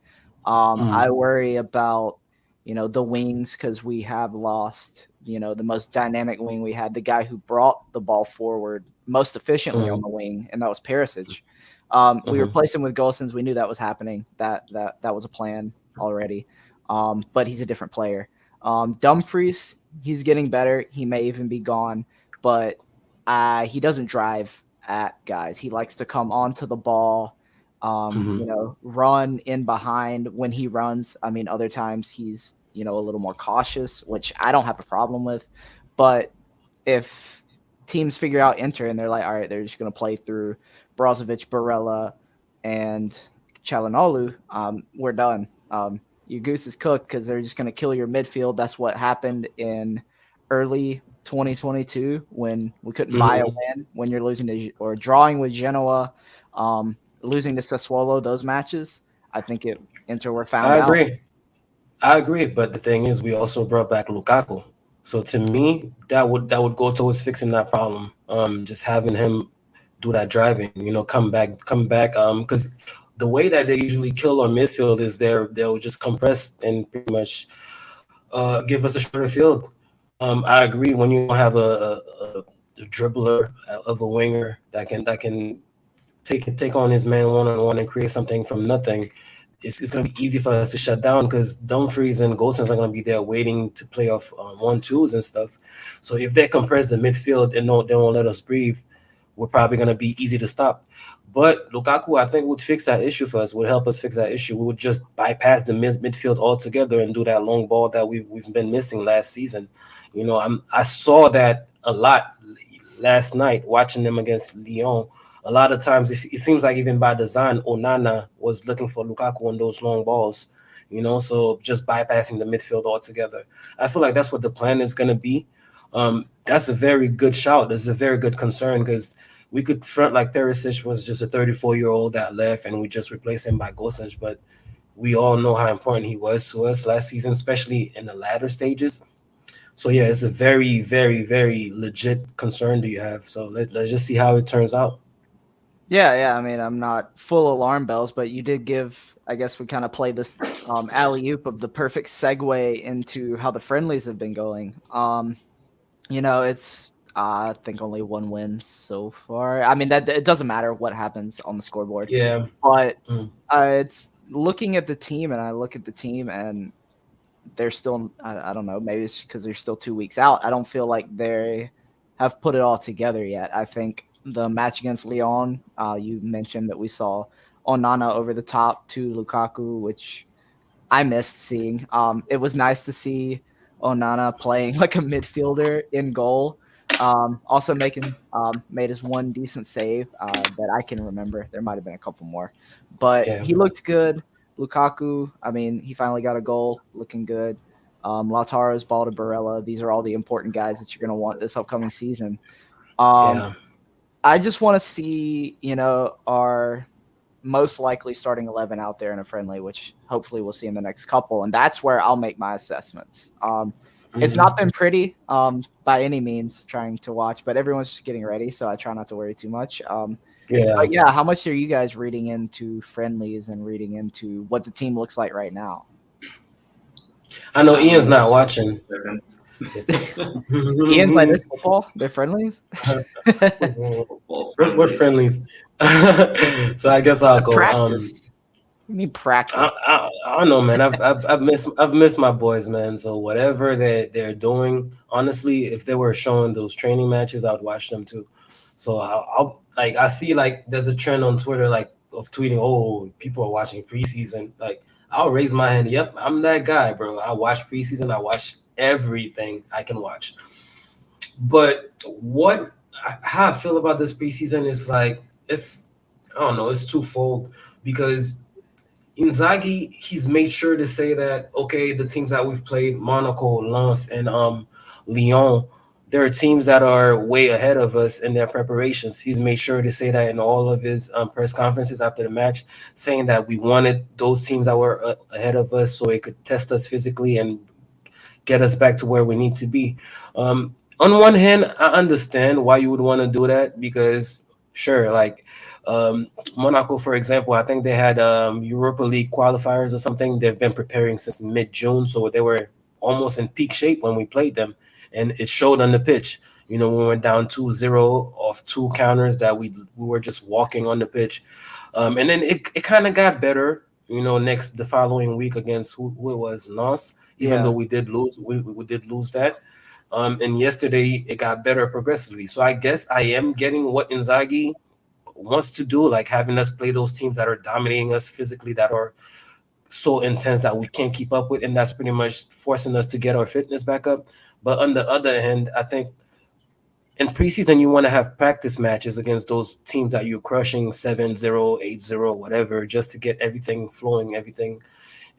I worry about the wings because we have lost the most dynamic wing we had, the guy who brought the ball forward most efficiently on the wing, and that was Perisic. We replaced him with Gosens. We knew that was happening. That was a plan already. But he's a different player. Dumfries, he's getting better. He may even be gone, but he doesn't drive at guys. He likes to come onto the ball, run in behind when he runs. I mean, other times he's a little more cautious, which I don't have a problem with. But if teams figure out Inter and they're like, all right, they're just going to play through Brozovic, Barella, and Chalanolu, we're done. Your goose is cooked because they're just going to kill your midfield. That's what happened in early 2022 when we couldn't buy a win, when you're losing to, or drawing with Genoa, losing to Sassuolo, those matches. I think Inter were found I out. agree. I agree, but the thing is, we also brought back Lukaku. So to me, that would go towards fixing that problem. Just having him do that driving, come back. Because the way that they usually kill our midfield is they'll just compress and pretty much give us a shorter field. I agree when you don't have a dribbler of a winger that can take on his man one-on-one and create something from nothing. It's going to be easy for us to shut down because Dumfries and Gosens are going to be there waiting to play off 1-2s and stuff. So if they compress the midfield and they won't let us breathe, we're probably going to be easy to stop. But Lukaku, I think, would fix that issue for us, would help us fix that issue. We would just bypass the midfield altogether and do that long ball that we've been missing last season. I saw that a lot last night watching them against Lyon. A lot of times, it seems like even by design, Onana was looking for Lukaku on those long balls, so just bypassing the midfield altogether. I feel like that's what the plan is going to be. That's a very good shout. This is a very good concern because we could front like Perisic was just a 34-year-old that left, and we just replaced him by Gosens. But we all know how important he was to us last season, especially in the latter stages. So yeah, it's a very, very, very legit concern that you have. So let's just see how it turns out. Yeah. I mean, I'm not full alarm bells, but you did give. I guess we kind of played this alley oop of the perfect segue into how the friendlies have been going. It's I think only one win so far. I mean that it doesn't matter what happens on the scoreboard, Yeah. but Mm. it's looking at the team, and I look at the team, and they're still. I don't know. Maybe it's because they're still 2 weeks out. I don't feel like they have put it all together yet. I think the match against Lyon, you mentioned that we saw Onana over the top to Lukaku, which I missed seeing. It was nice to see Onana playing like a midfielder in goal. Also made his one decent save that I can remember. There might have been a couple more, but Yeah. he looked good. Lukaku, I mean, he finally got a goal, looking good. Lautaro's ball to Barella. These are all the important guys that you're going to want this upcoming season. Yeah. I just want to see, our most likely starting 11 out there in a friendly, which hopefully we'll see in the next couple. And that's where I'll make my assessments. It's not been pretty by any means trying to watch, but everyone's just getting ready. So I try not to worry too much. Yeah. But yeah, how much are you guys reading into friendlies and reading into what the team looks like right now? I know Ian's not watching. Ian's like, this football? They're friendlies? We're friendlies. So I guess I'll go. Practice. You mean practice? I don't know, man. I've missed my boys, man. So whatever they're doing, honestly, if they were showing those training matches, I would watch them too. So I'll like I see like there's a trend on Twitter like of tweeting, oh, people are watching preseason. Like I'll raise my hand. Yep, I'm that guy, bro. I watch preseason. I watch everything I can watch. But how I feel about this preseason is like it's I don't know, it's twofold because Inzaghi, he's made sure to say that okay, the teams that we've played, Monaco, Lens, and Lyon, there are teams that are way ahead of us in their preparations. He's made sure to say that in all of his press conferences after the match, saying that we wanted those teams that were ahead of us so it could test us physically and get us back to where we need to be. On one hand, I understand why you would want to do that because, sure, like Monaco, for example, I think they had Europa League qualifiers or something. They've been preparing since mid-June, so they were almost in peak shape when we played them, and it showed on the pitch. You know, we went down 2-0 off two counters that we were just walking on the pitch. And then it kind of got better, you know, the following week against who it was, Lens, even though we did lose, we did lose that. And yesterday it got better progressively. So I guess I am getting what Inzaghi wants to do, like having us play those teams that are dominating us physically, that are so intense that we can't keep up with, and that's pretty much forcing us to get our fitness back up. But on the other hand, I think in preseason you want to have practice matches against those teams that you're crushing 7-0, 8-0, whatever, just to get everything flowing, everything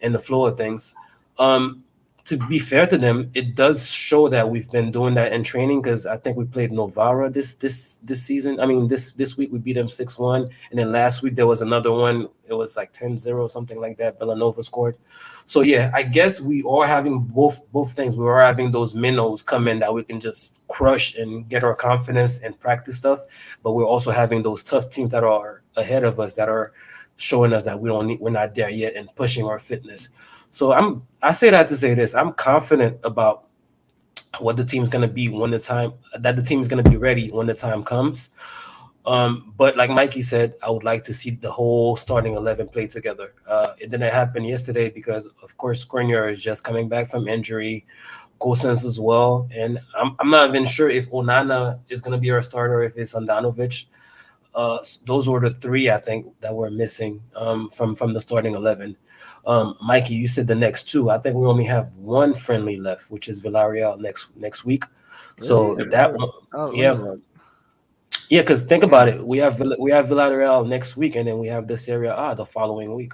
in the flow of things. To be fair to them, it does show that we've been doing that in training because I think we played Novara this season. I mean, this week we beat them 6-1, and then last week there was another one. It was like 10-0, something like that. Villanova scored. So yeah, I guess we are having both things. We are having those minnows come in that we can just crush and get our confidence and practice stuff, but we're also having those tough teams that are ahead of us that are showing us that we're not there yet and pushing our fitness. So I say that to say this. I'm confident about what the team's gonna be when the team's gonna be ready when the time comes. But like Mikey said, I would like to see the whole starting 11 play together. It didn't happen yesterday because, of course, Skriniar is just coming back from injury, Gosens as well, and I'm not even sure if Onana is gonna be our starter, if it's Andanovic. Those were the three I think that were missing from the starting 11. Mikey, you said the next two. I think we only have one friendly left, which is Villarreal next week. So Really? that one, Oh, yeah, yeah. Because think about it, we have Villarreal next week, and then we have the Serie A the following week.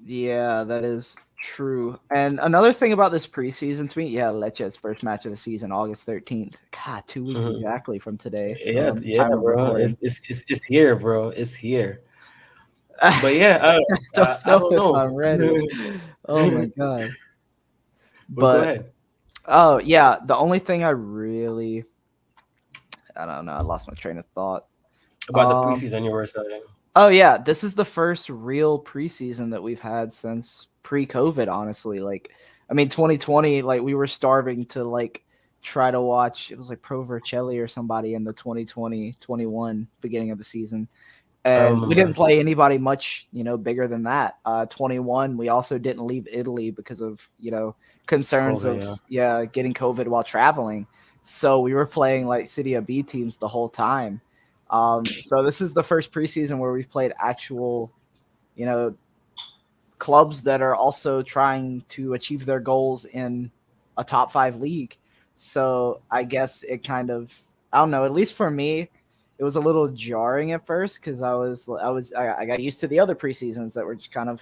yeah, that is True. And another thing about this preseason to me, yeah, Leche's first match of the season, August 13th. God, 2 weeks Mhm. exactly from today. Yeah, Time of bro. recording. It's here, bro. It's here. But yeah, I don't I know don't if know. I'm ready. Oh my god. But go But ahead. oh yeah, the only thing I don't know, I lost my train of thought. About the Um preseason you were saying. oh yeah, this is the first real preseason that we've had since pre-COVID, honestly. Like I mean 2020, like we were starving to like try to watch it was like Pro Vercelli or somebody in the 2020-21 beginning of the season. I And we didn't remember. play anybody much, bigger than that. 21, we also didn't leave Italy because of, concerns COVID, of, yeah. getting COVID while traveling. So we were playing like City B teams the whole time. So this is the first preseason where we've played actual, you know, clubs that are also trying to achieve their goals in a top five league. So I guess it kind of, I don't know, at least for me, it was a little jarring at first because I got used to the other preseasons that were just kind of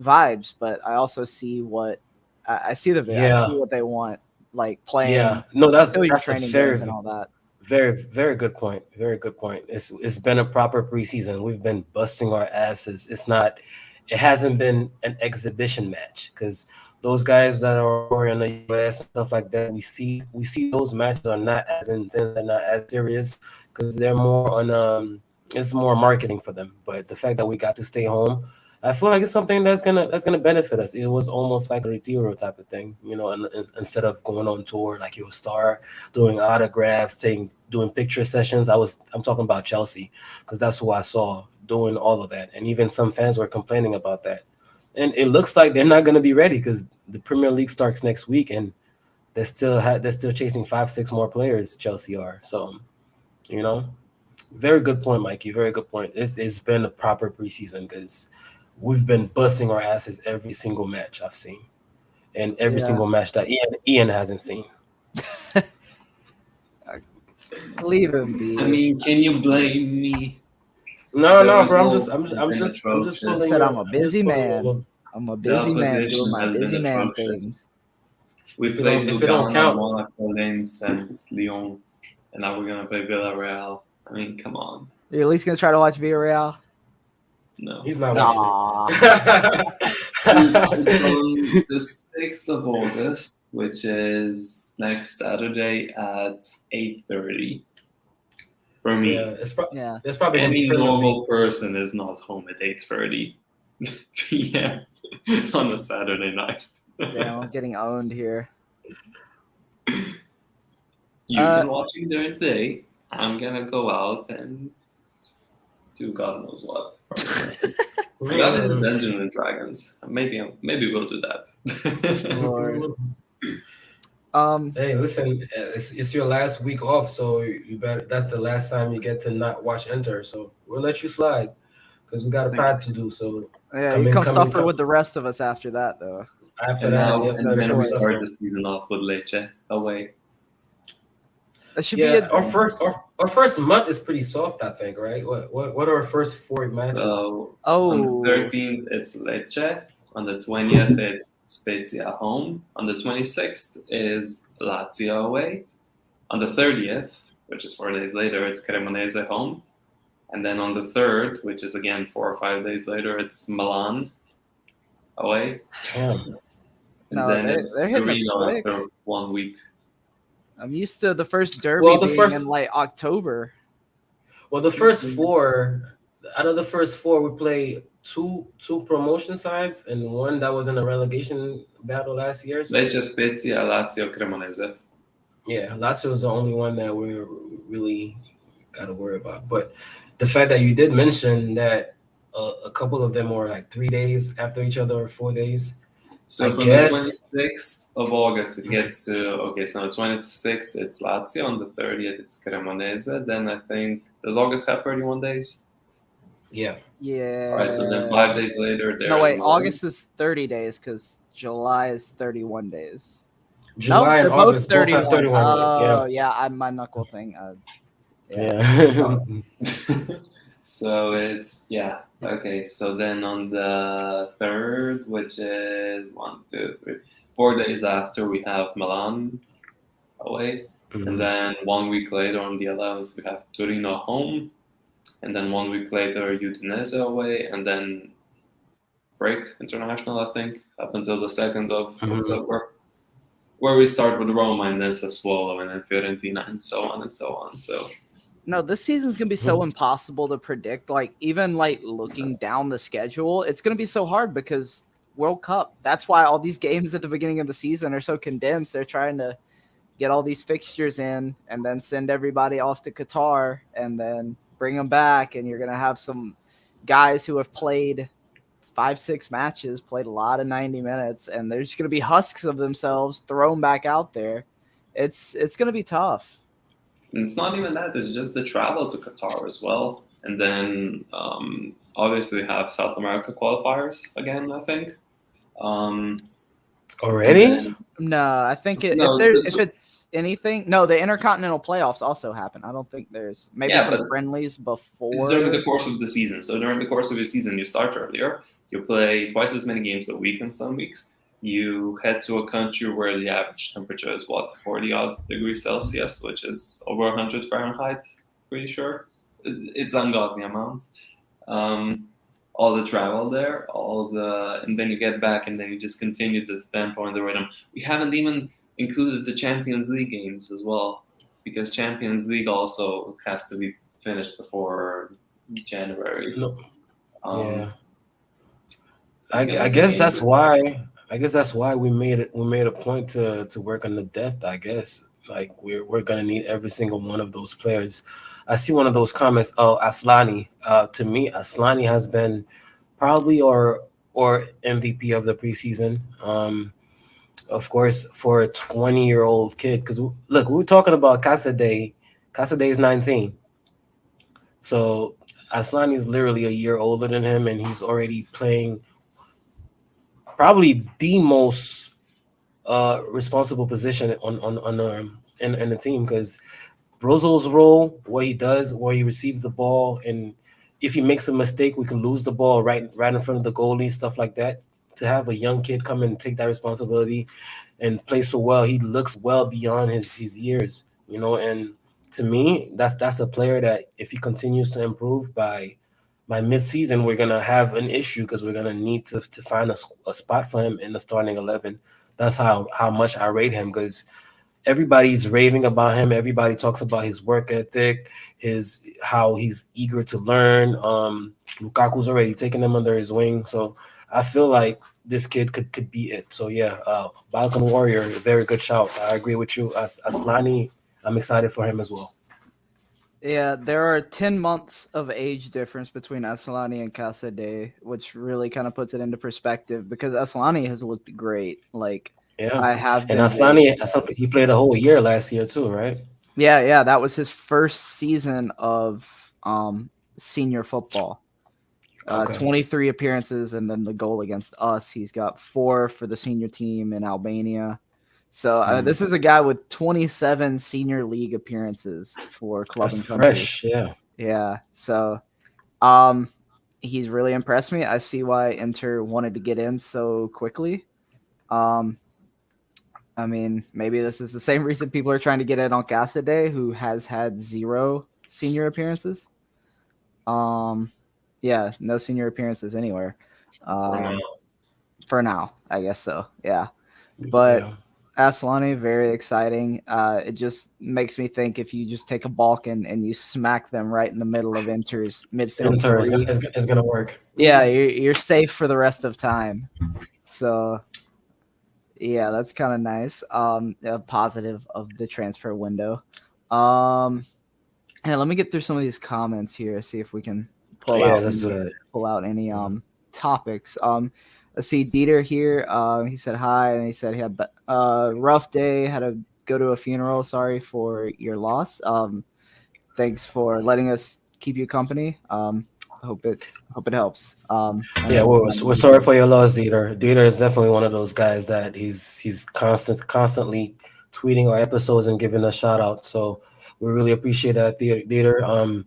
vibes, but I also see what I see I Yeah, see what they want, like yeah. playing No, still your that's a training games and very all that. very good point. Very good point. It's been a proper preseason. We've been busting our asses. It hasn't been an exhibition match because those guys that are over in the US and stuff like that, we see those matches are not as intense, they're not as serious because they're more on it's more marketing for them. But the fact that we got to stay home, I feel like it's something that's gonna benefit us. It was almost like a retiro type of thing, and instead of going on tour like you're a star doing autographs, doing picture sessions. I'm talking about Chelsea because that's who I saw doing all of that, and even some fans were complaining about that. And it looks like they're not going to be ready because the Premier League starts next week, and they're still chasing 5-6 more players. Chelsea are so, you know, very good point, Mikey. Very good point. It's been a proper preseason because we've been busting our asses every single match I've seen, and every Yeah, single match that Ian hasn't seen. leave him I be. mean, can you blame me? No, The no, bro. results have been I'm just I pulling said atrocious. your. I'm a I'm just busy pulling man. your. I'm a The busy man doing opposition my has been busy man atrocious. things. We played If it don't Lugano, count, Monaco, Lens, and Lyon, and now we're gonna play Villarreal. I mean, come on, Are you at least gonna try to watch Villarreal? no. he's not watching it. Nah. It's on the 6th of August, which is next Saturday at 8:30 for Yeah, me. Yeah. it's probably gonna be Any Premier League. normal person is not home at 8:30 p.m. on a Saturday night. Damn, I'm getting owned here. You can watch it during the day. I'm gonna go out and do God knows what. I got into Dungeons and Dragons. Maybe we'll do that. Lord. Um, Hey, listen, it's your last week off, so you better. That's the last time you get to not watch Enter. So we'll let you slide because we got a Thank you. pod to do. So yeah, come you in, come come in, suffer come with the rest of us after that, though. after And that. now, Yep, and no then we choice. start the season off with Lecce away. That should be Yeah, a our first month is pretty soft, I think, right? What are our first 4 matches? So on the oh 13th it's Lecce. On the 20th it's Spezia home. On the 26th is Lazio away. On the 30th, which is 4 days later, it's Cremonese home. And then on the 3rd, which is again 4 or 5 days later, it's Milan away. Damn. And no, then it's they're hitting us Torino quick. after 1 week. I'm used to the first derby Well, the being first in like October. well, the first four out of the first four, we play two promotion sides and one that was in a relegation battle last year. So Lecce, Spezia, Lazio, Cremonese. yeah, Lazio is the only one that we're really got to worry about. But the fact that you did mention that a couple of them were like 3 days after each other or 4 days, So I from guess. the 26th of August, it gets to, okay, so on the 26th, it's Lazio. On the 30th, it's Cremonese. Then I think, does August have 31 days? Yeah. Yeah. All right, so then 5 days later, there's No, wait. Milan. August is 30 days because July is 31 days. July Nope, and they're both August both have 31. 31. Oh, Yeah. yeah, I'm my knuckle thing. Yeah. Yeah. So it's yeah. Okay. So then on the third, which is 4 days after, we have Milan away, and Mhm. then 1 week later on the 11th we have Torino home, and then 1 week later Udinese away, and then break international, I think, up until the 2nd of Mhm. October, where we start with Roma and then Sassuolo and then Fiorentina and so on and so on. So No, this season's gonna be so Mhm. impossible to predict. Like even like looking down the schedule, it's gonna be so hard because World Cup. That's why all these games at the beginning of the season are so condensed. They're trying to get all these fixtures in and then send everybody off to Qatar and then bring them back. And you're gonna have some guys who have played 5, 6 matches, played a lot of 90 minutes, and they're just gonna be husks of themselves thrown back out there. It's gonna be tough. and it's not even that; it's just the travel to Qatar as well, and then obviously we have South America qualifiers again, I think. Um, and Already? then No, I think no, if it's anything, no, the intercontinental playoffs also happen. I don't think there's maybe yeah, some but friendlies it's during the before. course of the season. So during the course of the season, you start earlier. You play twice as many games a week in some weeks. You head to a country where the average temperature is what 40 odd degrees Celsius, which is over 100 Fahrenheit. Pretty sure it's ungodly amounts. Um, all the travel there, and then you get back, and then you just continue the tempo and the rhythm. We haven't even included the Champions League games as well, because Champions League also has to be finished before January. No. Um, Yeah. it's I gonna guess be that's interesting. why. I guess that's why we made a point to work on the depth. I guess like we're gonna need every single one of those players. I see one of those comments. Oh, Aslani. To me, Aslani has been probably or MVP of the preseason. Of course, for a 20-year-old kid. Because look, we were talking about Casadei. Casadei is 19, so Aslani is literally a year older than him, and he's already playing probably the most responsible position in the team because Brozo's role, what he does, where he receives the ball, and if he makes a mistake, we can lose the ball right in front of the goalie, stuff like that. To have a young kid come and take that responsibility and play so well, he looks well beyond his years, And to me, that's a player that if he continues to improve by mid-season, we're gonna have an issue because we're gonna need to find a spot for him in the starting 11. That's how much I rate him because everybody's raving about him. Everybody talks about his work ethic, his how he's eager to learn. Lukaku's already taken him under his wing, so I feel like this kid could be it. So yeah, Balkan Warrior, very good shout. I agree with you. Aslani, I'm excited for him as well. Yeah, there are 10 months of age difference between Aslani and Casadei, which really kind of puts it into perspective because Aslani has looked great. Like, Yeah, I have and been really Aslani, he surprised. played a whole year last year too, right? Yeah, yeah, that was his first season of senior football. Okay. 23 appearances and then the goal against us. He's got 4 for the senior team in Albania. So Mm. this is a guy with 27 senior league appearances for club That's and country. fresh. Yeah. Yeah. So um, he's really impressed me. I see why Inter wanted to get in so quickly. Um, I mean, maybe this is the same reason people are trying to get in on Casadei, who has had 0 senior appearances. Um, yeah, no senior appearances anywhere. For now. Um, for now, I guess so. Yeah, but Yeah. Aslani, very exciting. It just makes me think if you just take a Balkan and you smack them right in the middle of Inter's midfield Inter is three, gonna work. yeah, you're safe for the rest of time. So yeah, that's kind of nice. A positive of the transfer window. Um, and let me get through some of these comments here. See if we can pull Yeah, out let's do any that. topics. Let's see. Dieter here. He said hi, and he said he had a rough day. Had to go to a funeral. Sorry for your loss. Thanks for letting us keep you company. Hope it helps. I Yeah, know it's not we're easy sorry for. for your loss, Dieter. Dieter is definitely one of those guys that he's constantly tweeting our episodes and giving us shout outs. So we really appreciate that, Dieter.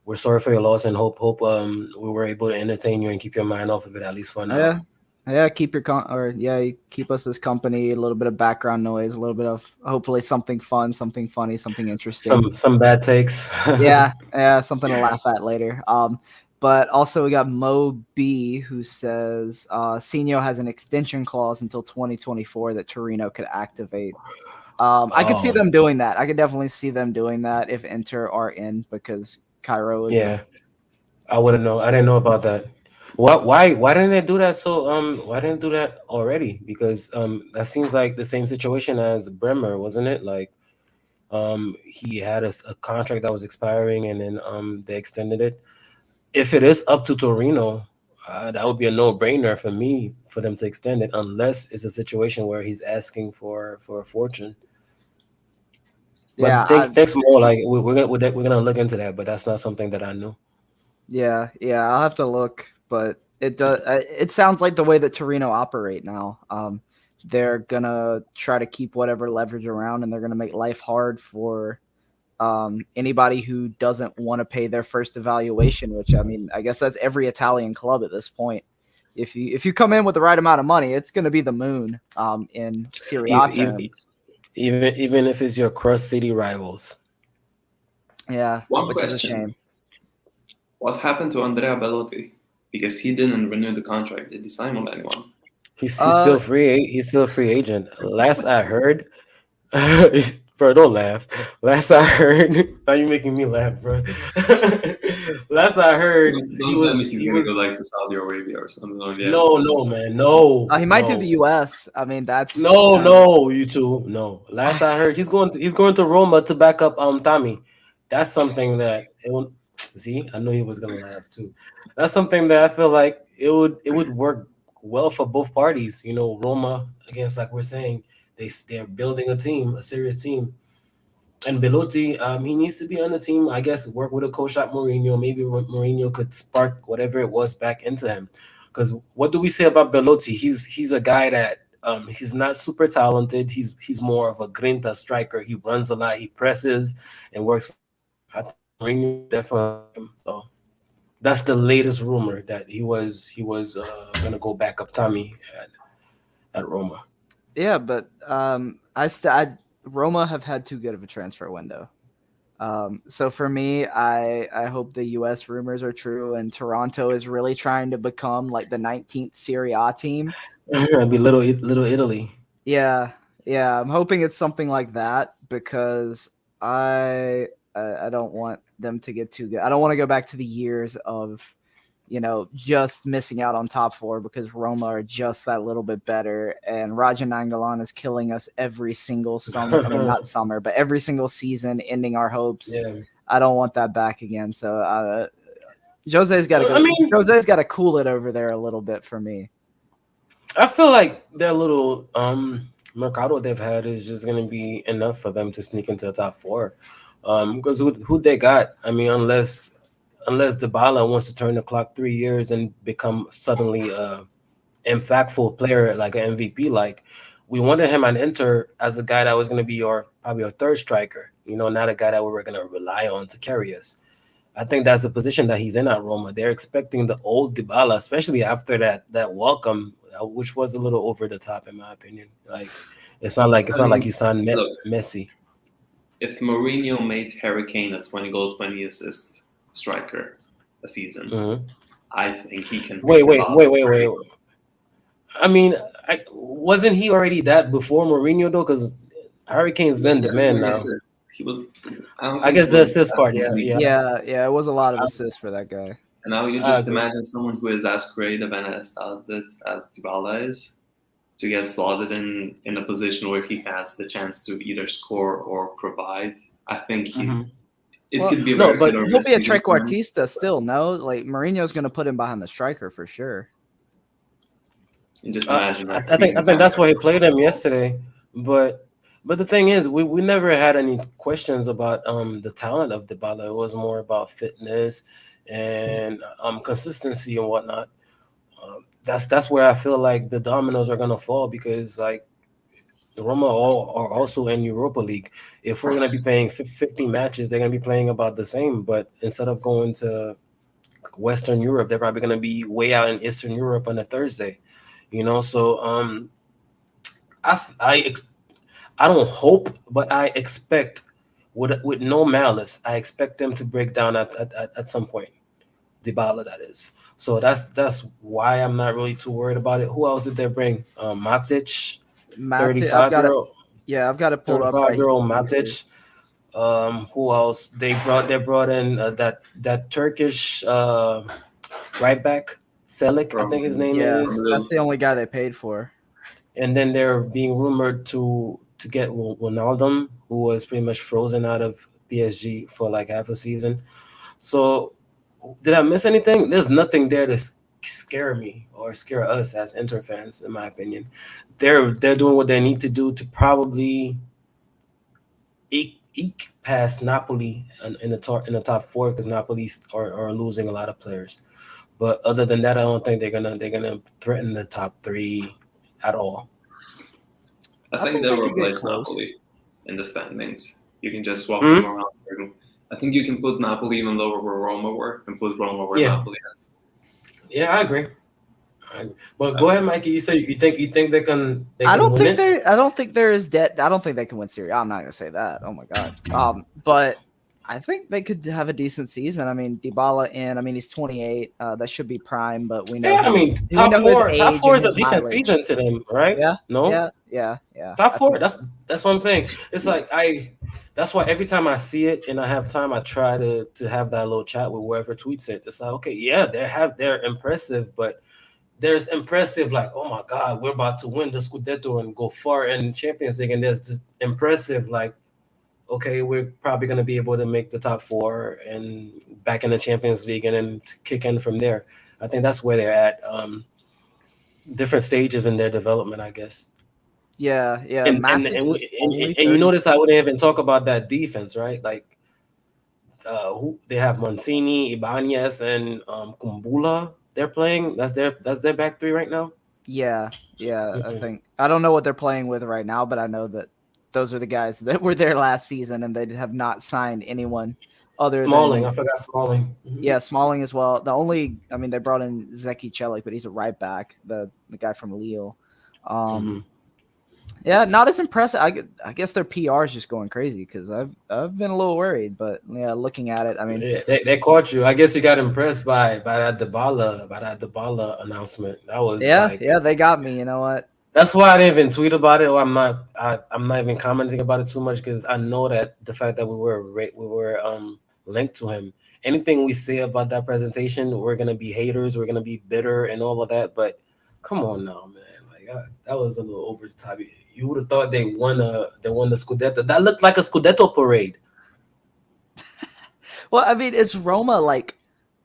we're sorry for your loss and hope we were able to entertain you and keep your mind off of it at least for now. Yeah. Yeah, keep your you keep us as company, a little bit of background noise, a little bit of hopefully something fun, something funny, something interesting. Some bad takes. Yeah, something to laugh at later. But also we got Mo B who says Sino has an extension clause until 2024 that Torino could activate. I could see Oh them doing that. I could definitely see them doing that if Inter are in because Cairo is a yeah, I wouldn't know. I didn't know about that. What? Why didn't they do that? So why didn't they do that already? Because that seems like the same situation as Bremer, wasn't it? Like he had a contract that was expiring and then they extended it. If it is up to Torino, that would be a no-brainer for me for them to extend it, unless it's a situation where he's asking for a fortune. But yeah. thanks more. Like we're gonna look into that, but that's not something that I knew. Yeah, I'll have to look, but it does. It sounds like the way that Torino operate now. They're gonna try to keep whatever leverage around, and they're gonna make life hard for anybody who doesn't want to pay their first evaluation. Which I mean, I guess that's every Italian club at this point. If you come in with the right amount of money, it's gonna be the moon. In Serie A Even terms, even if it's your cross city rivals. yeah, One which is a question: shame. what happened to Andrea Bellotti? Because he didn't renew the contract. Did he sign with anyone? He's Uh, still free. He's still a free agent. Last I heard, bro, don't laugh. Last I heard, now you making me laugh, bro. Last I heard, Don't tell me he's gonna go like to Saudi Arabia or something like that. no, man, no, he might do the no. U.S. I mean, that's No, kind of no, you two, no. Last I heard, he's going to Roma to back up Tommy. That's something that it would see. I knew he was gonna laugh too. That's something that I feel like it would work well for both parties. You know, Roma against like we're saying they're building a team, a serious team. And Belotti, he needs to be on the team. I guess work with a coach like Mourinho. Maybe Mourinho could spark whatever it was back into him. Because what do we say about Belotti? He's a guy that he's not super talented. He's more of a grinta striker. He runs a lot. He presses and works. I think Mourinho definitely. So that's the latest rumor that he was gonna go back up Tommy at Roma. Yeah, but Roma have had too good of a transfer window. So for me, I hope the U.S. rumors are true, and Toronto is really trying to become like the 19th Serie A team. It'd be little Italy. Yeah, I'm hoping it's something like that because I don't want them to get too good. I don't want to go back to the years of just missing out on top four because Roma are just that little bit better. And Raja Nangalan is killing us every single summer. I mean, not summer, but every single season, ending our hopes. Yeah. I don't want that back again. So Jose's got to go. I mean, Jose's got to cool it over there a little bit for me. I feel like their little Mercado they've had is just gonna be enough for them to sneak into the top four. Because who they got? I mean, unless Dybala wants to turn the clock 3 years and become suddenly a impactful player like an MVP, like we wanted him on Inter as a guy that was gonna be probably your third striker. You know, not a guy that we were gonna rely on to carry us. I think that's the position that he's in at Roma. They're expecting the old Dybala, especially after that welcome, which was a little over the top in my opinion. Like it's not like you signed Look, Messi. if Mourinho made Harry Kane a 20 goal, 20 assist striker a season, Mhm. I think he can. Wait. make about I mean, wasn't he already that before Mourinho though? Because Hurricane's been the man 20 now. assists. He was. I don't I think guess he the was assist as part, yeah, elite. yeah. Yeah, it was a lot of assists for that guy. And now you I just agree. imagine someone who is as creative and as talented as Dybala is to get slotted in a position where he has the chance to either score or provide. I think Mhm. it Well, could be a No, very but good He'll be a season for him. trequartista still, no? Like Mourinho's going to put him behind the striker for sure. And just imagine I like think I beating think that's why he played him Sampdoria. yesterday. But the thing is, we never had any questions about the talent of Dybala. It was more about fitness and consistency and whatnot. That's where I feel like the dominoes are gonna fall because like Roma all are also in Europa League. If we're gonna be playing 15 matches, they're gonna be playing about the same. But instead of going to Western Europe, they're probably gonna be way out in Eastern Europe on a Thursday. So I f- I ex- I don't hope, but I expect with no malice, I expect them to break down at some point. Dybala, that is. So that's why I'm not really too worried about it. Who else did they bring? Matic, Matt, 35 year old, I've got it pulled up 35 right year old here. Matic. Who else? They brought in that Turkish right back Selik, I think his from name Yeah, is. from that's the only guy they paid for. And then they're being rumored to get Ronaldo, who was pretty much frozen out of PSG for like half a season. So, did I miss anything? There's nothing there to scare me or scare us as Inter fans, in my opinion. They're doing what they need to do to probably eke past Napoli in the top four because Napoli are losing a lot of players. But other than that, I don't think they're gonna threaten the top three at all. I I think think they'll they could get replace close. Napoli in the standings. You can just swap them Hmm? around. I think you can put Napoli even lower where Roma were and put Roma where Yeah, Napoli is. yeah, I agree. But go ahead, Mikey. You say you think they can win it? I don't think there is debt. I don't think they can win Serie A. I'm not gonna say that. Oh my god. But I think they could have a decent season. I mean, Dybala in. I mean, he's 28. That should be prime, but Yeah, I mean we top know his four. Top age four and is a his decent mileage. season to them, right? Yeah, No, yeah. top I four. think That's what I'm saying. It's like I. That's why every time I see it and I have time, I try to have that little chat with whoever tweets it. It's like, okay, yeah, they're impressive, but there's impressive like, oh my god, we're about to win the Scudetto and go far in Champions League, and there's just impressive like, okay, we're probably gonna be able to make the top four and back in the Champions League, and then kick in from there. I think that's where they're at. Different stages in their development, I guess. yeah. And Matic we, is only and you 30. notice I wouldn't even talk about that defense, right? Like who they have Mancini, Ibanez, and Kumbula. They're playing. That's their back three right now. Yeah. I Mhm. think I don't know what they're playing with right now, but I know that those are the guys that were there last season, and they have not signed anyone other Smalling, than I forgot Smalling. Mhm. yeah, Smalling as well. The only, I mean, they brought in Zeki Celik, but he's a right back, the guy from Lille. Um, Mhm. yeah, not as impressive. I guess their PR is just going crazy because I've been a little worried, but yeah, looking at it, I mean, Yeah, they caught you. I guess you got impressed by that Dybala announcement. That was like yeah, they got me. You know what? that's why I didn't even tweet about it. Or I'm not even commenting about it too much because I know that the fact that we were linked to him. Anything we say about that presentation, we're gonna be haters. We're gonna be bitter and all of that. But come on now, man. Like that was a little over the top. You would have thought they won the Scudetto. That looked like a Scudetto parade. Well, I mean, it's Roma. Like,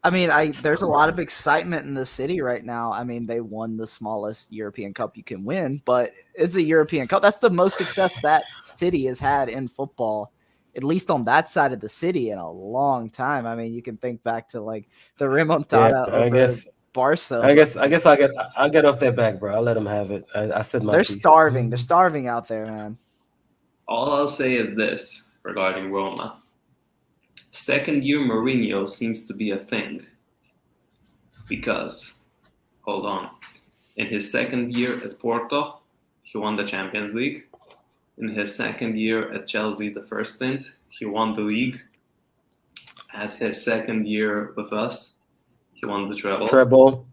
I mean, I there's a lot of excitement in the city right now. I mean, they won the smallest European Cup you can win, but it's a European Cup. That's the most success that city has had in football, at least on that side of the city, in a long time. I mean, you can think back to like the Yeah, remontada I over guess. Barca, I but guess. I like guess I'll get off their back, bro. I'll let them have it. I said my they're piece. starving. They're starving out there, man. All I'll say is this regarding Roma. Second year Mourinho seems to be a thing because, hold on, in his second year at Porto, he won the Champions League. In his second year at Chelsea, the first stint, he won the league. At his second year with us, he won the treble. Treble.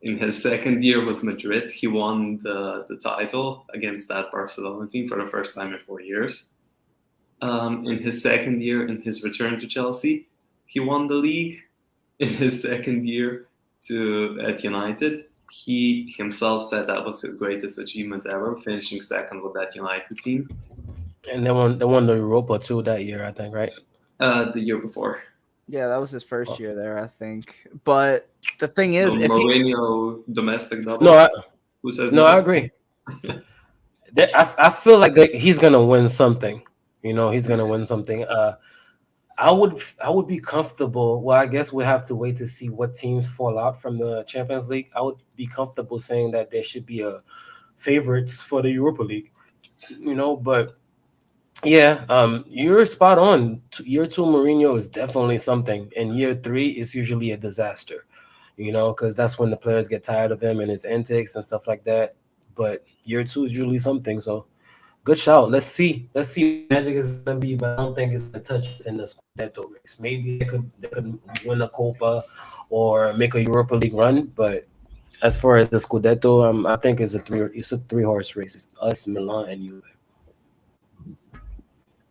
In his second year with Madrid, he won the title against that Barcelona team for the first time in 4 years. In his second year, in his return to Chelsea, he won the league. In his second year at United, he himself said that was his greatest achievement ever, finishing second with that United team. And they won the Europa too that year, I think, right? The year before. Yeah, that was his first Oh. year there, I think. But the thing So is, if he Mourinho domestic No, double. Who says no, I no? agree. I feel like he's gonna win something. He's gonna win something. I would be comfortable. Well, I guess we have to wait to see what teams fall out from the Champions League. I would be comfortable saying that there should be a favorites for the Europa League. But yeah, you're spot on. Year two Mourinho is definitely something, and year three is usually a disaster. Because that's when the players get tired of him and his antics and stuff like that. But year two is usually something. So good shout. Let's see. Let's see what Magic is gonna be, but I don't think it's gonna touch us in the Scudetto race. Maybe they could win a Copa or make a Europa League run, but as far as the Scudetto, I think it's a three horse race. It's us, Milan, and Juve.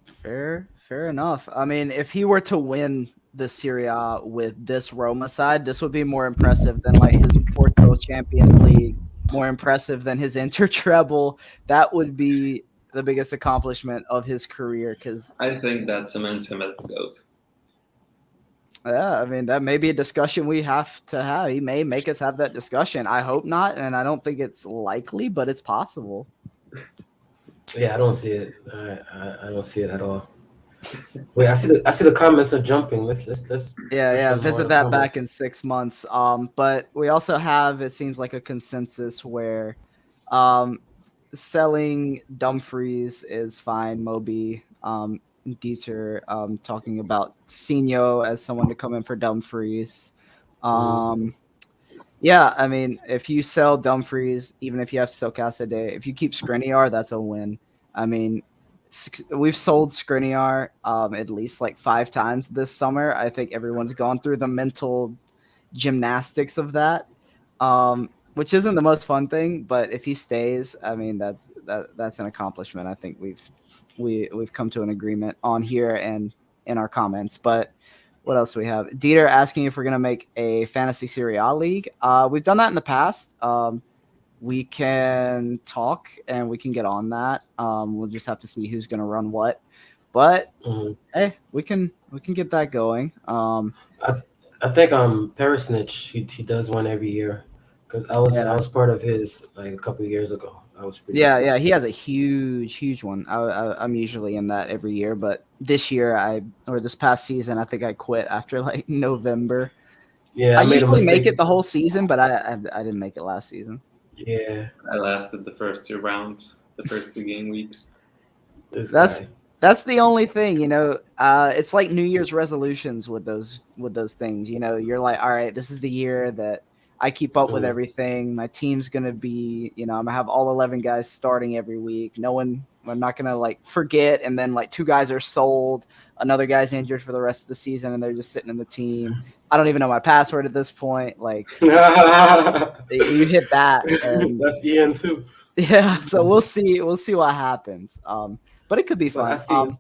Fair enough. I mean, if he were to win the Serie A with this Roma side, this would be more impressive than like his Porto Champions League, more impressive than his Inter treble. That would be the biggest accomplishment of his career because I think that cements him as the GOAT. yeah, I mean that may be a discussion we have to have. He may make us have that discussion. I hope not, and I don't think it's likely, but it's possible. Yeah, I don't see it. I don't see it at all. Wait, I see the comments are jumping. Let's push Yeah. some more Visit of the that back comments. in 6 months. But we also have it seems like a consensus where, um, selling Dumfries is fine. Moby, Dieter, talking about Sino as someone to come in for Dumfries. Mhm. Um, yeah, I mean, if you sell Dumfries, even if you have to sell Casadei, if you keep Skriniar, that's a win. I mean, we've sold Skriniar at least like 5 times this summer. I think everyone's gone through the mental gymnastics of that, which isn't the most fun thing. But if he stays, I mean, that's an accomplishment. I think we've come to an agreement on here and in our comments. But what else do we have? Dieter asking if we're gonna make a fantasy Serie A league. We've done that in the past. We can talk and we can get on that. We'll just have to see who's gonna run what. But Mhm. hey, we can get that going. I I think Perisnich he does one every year because I Yeah, was part of his like a couple of years ago. I was pretty happy. yeah. He has a huge one. I'm usually in that every year, but this year or this past season, I think I quit after like November. Yeah, I I made a usually make mistake. it the whole season, but I didn't make it last season. Yeah, I lasted the first 2 rounds, the first 2 game weeks. this That's guy. that's the only thing, it's like New Year's resolutions with those things. You're like, all right, this is the year that I keep up with Mhm. everything. My team's gonna be, I'm gonna have all 11 guys starting every week. No one, I'm not gonna like forget, and then like 2 guys are sold, another guy's injured for the rest of the season, and they're just sitting in the team. I don't even know my password at this point. Like you hit that, and That's Ian too. yeah. So we'll see what happens. But it could be But I fun. see I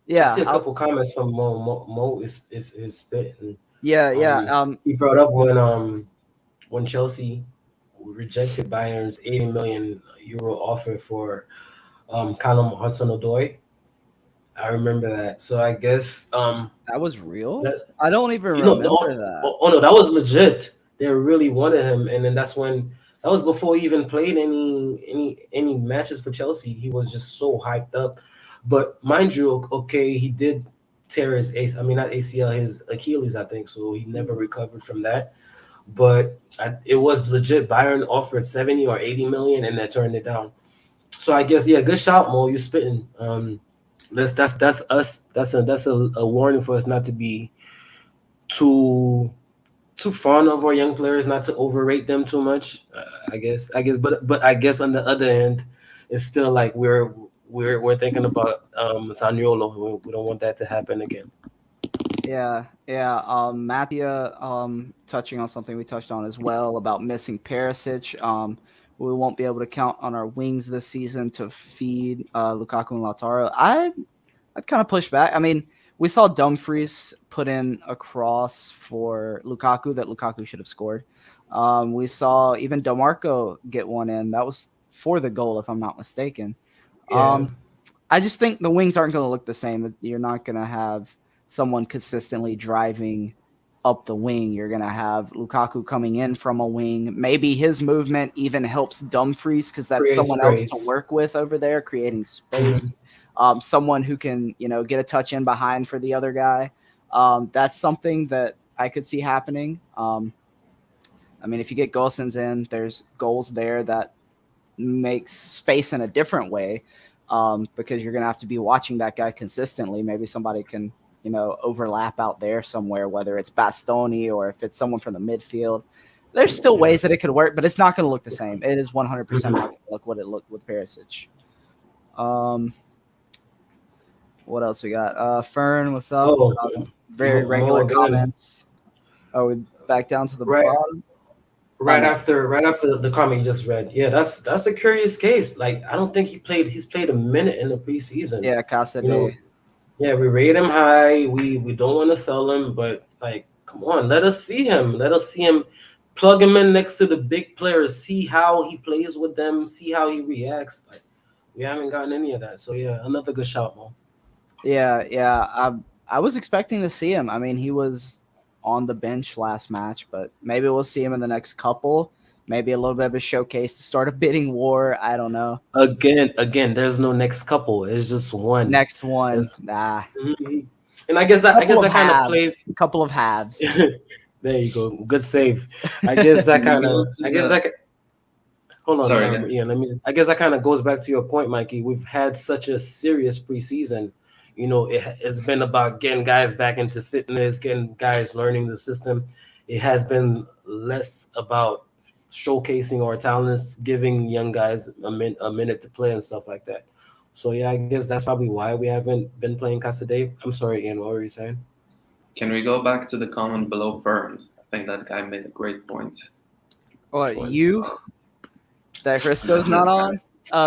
Yeah, see a couple comments from Mo. Mo is spitting. yeah. He brought up when Chelsea rejected Bayern's 80 million euro offer for Callum Hudson-Odoi. I remember that. So I guess That was real. that I don't even oh, remember that. oh no, that was legit. They really wanted him, and then that's when that was before he even played any matches for Chelsea. He was just so hyped up. But mind you, okay, he did tear his I mean not ACL, his Achilles, I think. So he never recovered from that. But it was legit. Bayern offered 70 or 80 million, and they turned it down. So I guess yeah, good shot, Mo. You spitting. That's us. That's a warning for us not to be too too fond of our young players, not to overrate them too much. But I guess on the other end, it's still like we're thinking about Zaniolo. We don't want that to happen again. Yeah. Mattia, touching on something we touched on as well about missing Perisic. We won't be able to count on our wings this season to feed Lukaku and Lautaro. I'd kind of push back. I mean, we saw Dumfries put in a cross for Lukaku that Lukaku should have scored. We saw even Demarco get one in. That was for the goal, if I'm not mistaken. Yeah, Um, I just think the wings aren't going to look the same. You're not going to have someone consistently driving up the wing. You're going to have Lukaku coming in from a wing. Maybe his movement even helps Dumfries because that's create someone else to space. work with over there, creating space. Mhm. Someone who can, get a touch in behind for the other guy. That's something that I could see happening. I mean, if you get Gosens in, there's goals there that make space in a different way, because you're going to have to be watching that guy consistently. Maybe somebody can, overlap out there somewhere, whether it's Bastoni or if it's someone from the midfield. There's still ways that it could work, but it's not going to look the same. It is 100% not going to look what it looked with Perisic. What else we got? Fern, what's up? Very regular comments. Are we back down to the bottom? Right after the comment you just read. Yeah, that's a curious case. Like, I don't think he's played a minute in the preseason. Yeah, Casa Day. Yeah, we rate him high. We don't want to sell him, but like, come on, let us see him. Let us see him. Plug him in next to the big players. See how he plays with them. See how he reacts. Like, we haven't gotten any of that. So yeah, another good shout, Mo. Yeah. I was expecting to see him. I mean, he was on the bench last match, but maybe we'll see him in the next couple. Maybe a little bit of a showcase to start a bidding war. I don't know. Again, there's no next couple. It's just one. Next one. Nah. And I guess that kind of plays a couple of halves. There you go. Good save. I guess that kind of. Hold on. Sorry. I guess that kind of goes back to your point, Mikey. We've had such a serious preseason. It's been about getting guys back into fitness, getting guys learning the system. It has been less about showcasing our talents, giving young guys a minute to play and stuff like that. So yeah, I guess that's probably why we haven't been playing Casa Day. I'm sorry, Ian. What were you saying? Can we go back to the comment below Fern? I think that guy made a great point. What, you? That Christo's not on?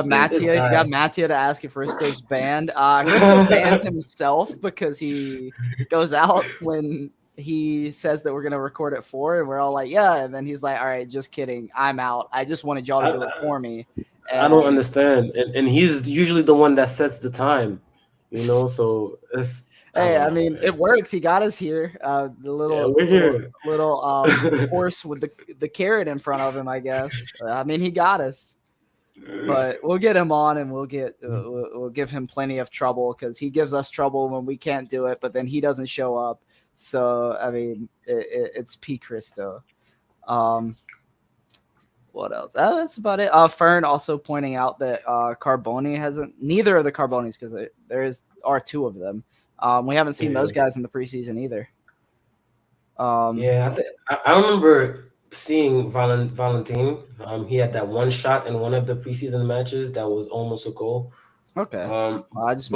Mattia, you got Mattia to ask if Christo's banned. Christo banned himself because he goes out when he says that we're going to record at 4, and we're all like, yeah. And then he's like, all right, just kidding. I'm out. I just wanted y'all to do it for me. And I don't understand. And he's usually the one that sets the time, so it's... Hey, I mean, it works. He got us here. The little horse with the carrot in front of him, I guess. I mean, he got us. But we'll get him on, and we'll give him plenty of trouble because he gives us trouble when we can't do it. But then he doesn't show up. So I mean, it's P. Christo. What else? That's about it. Fern also pointing out that Carboni hasn't. Neither of the Carbonis, because are 2 of them. We haven't seen those guys in the preseason either. I remember seeing Valentin. He had that one shot in one of the preseason matches that was almost a goal. Okay. But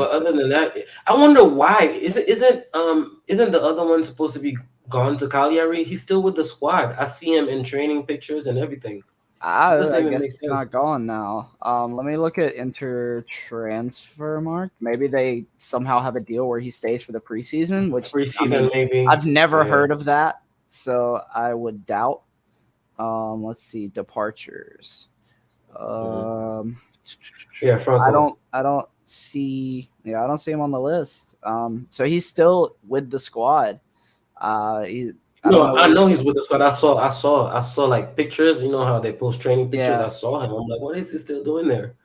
other than that, I wonder why. Isn't the other one supposed to be gone to Cagliari? He's still with the squad. I see him in training pictures and everything. I guess it's not gone now. Let me look at Inter transfer mark. Maybe they somehow have a deal where he stays for the preseason, maybe. I've never heard of that, so I would doubt. Let's see, departures. Franco. I don't see him on the list. So he's still with the squad. I know he's with the squad. I saw like pictures. You know how they post training pictures. Yeah. I saw him. I'm like, what is he still doing there?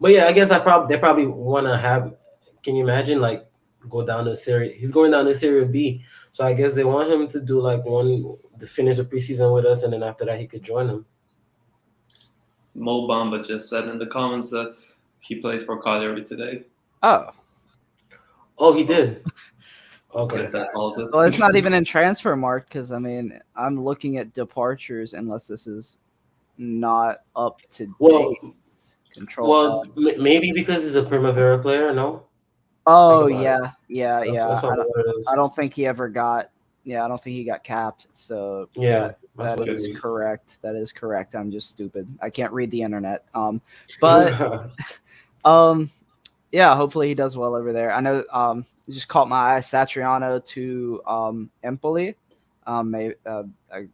But yeah, I guess they probably want to have. Can you imagine like go down to Serie? He's going down to Serie B, so I guess they want him to do like to finish the preseason with us, and then after that he could join them. Mo Bamba just said in the comments that he played for Cagliari today. Oh, he did. Okay, that's also. Well, it's not even in transfer mark because I mean I'm looking at departures unless this is not up to date. Control. Maybe because he's a Primavera player. No. Oh yeah. That's what it is. I don't think he ever got. Yeah, I don't think he got capped. So yeah, that is correct. That is correct. I'm just stupid. I can't read the internet. But yeah, hopefully he does well over there. I know it just caught my eye, Satriano to Empoli. I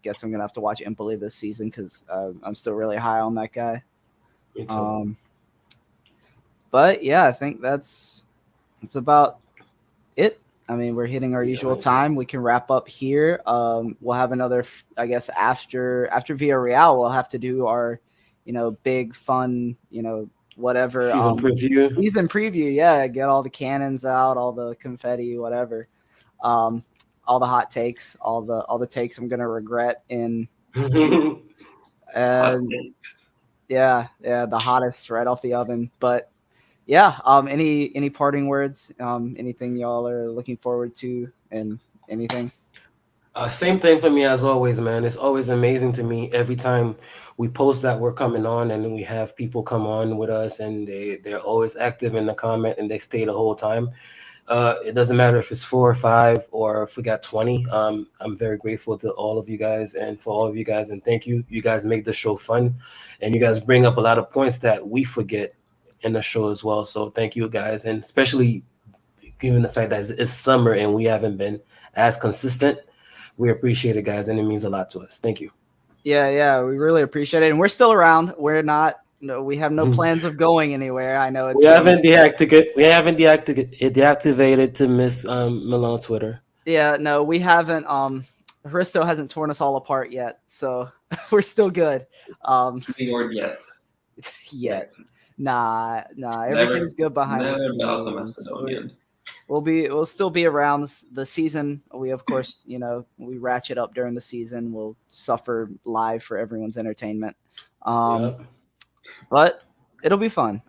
guess I'm going to have to watch Empoli this season because I'm still really high on that guy. But yeah, I think that's about it. I mean, we're hitting our usual time. We can wrap up here. We'll have another, I guess, after Villarreal, we'll have to do our, big fun, whatever season preview. Yeah, get all the cannons out, all the confetti, whatever, all the hot takes, all the takes I'm gonna regret in June. And Yeah, the hottest right off the oven. But yeah, any parting words? Anything y'all are looking forward to, and anything? Same thing for me as always, man. It's always amazing to me every time we post that we're coming on, and we have people come on with us, and they're always active in the comment, and they stay the whole time. It doesn't matter if it's 4 or 5 or if we got 20. I'm very grateful to all of you guys and for all of you guys, and thank you. You guys make the show fun, and you guys bring up a lot of points that we forget in the show as well. So thank you guys, and especially given the fact that it's summer and we haven't been as consistent. We appreciate it, guys, and it means a lot to us. Thank you. Yeah, we really appreciate it, and we're still around. We're not. No, we have no plans of going anywhere. I know it's. We haven't deactivated to Miss Malone Twitter. Yeah, no, we haven't. Hristo hasn't torn us all apart yet, so we're still good. Keyword yet. Yet. Nah. Everything's good behind the Never doubt the scenes. Macedonian. We'll still be around the season. We of course, we ratchet up during the season. We'll suffer live for everyone's entertainment. But it'll be fun.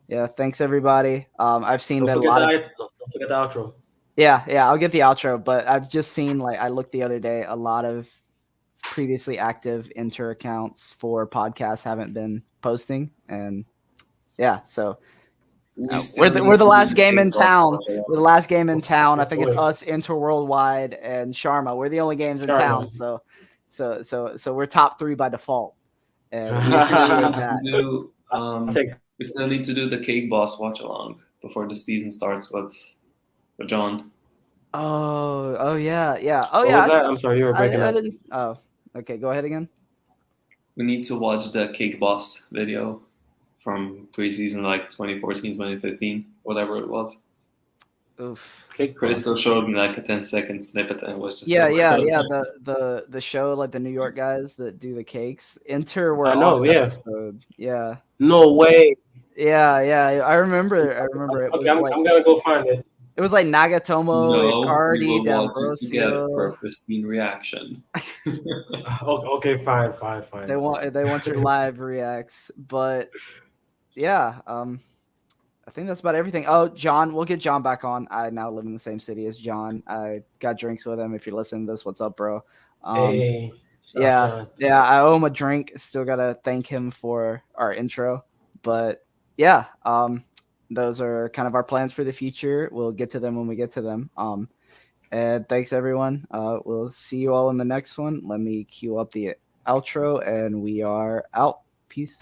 Yeah, thanks everybody. I've seen that a lot of. Don't forget the outro. Yeah, I'll get the outro. But I've just seen, like, I looked the other day, a lot of previously active Inter accounts for podcasts haven't been posting, and yeah, so we're the last game in town. We're the last game in town. I think it's us, Inter Worldwide, and Sharma. We're the only games in town. So we're top 3 by default, and we appreciate that. We still need to do the Cake Boss watch along before the season starts with John. Oh yeah. Oh what yeah. was that? I'm sorry, you were breaking up. Oh, okay. Go ahead again. We need to watch the Cake Boss video from preseason, like 2014, 2015, whatever it was. Oof. Chris still showed me like a 10-second snippet, and it was just yeah. The show, like the New York guys that do the cakes. Inter were I know, on yeah. episode. Yeah. No way. Yeah. I remember it. Okay, was I'm gonna go find it. It was like Nagatomo, Icardi, we will watch it together for D'Ambrosio. a pristine reaction. Okay, fine. They want your live reacts, but yeah, I think that's about everything. Oh, John, we'll get John back on. I now live in the same city as John. I got drinks with him. If you're listening to this, what's up, bro? Hey. Yeah, I owe him a drink. Still gotta thank him for our intro, but yeah, those are kind of our plans for the future. We'll get to them when we get to them. And thanks everyone. We'll see you all in the next one. Let me cue up the outro, and we are out. Peace.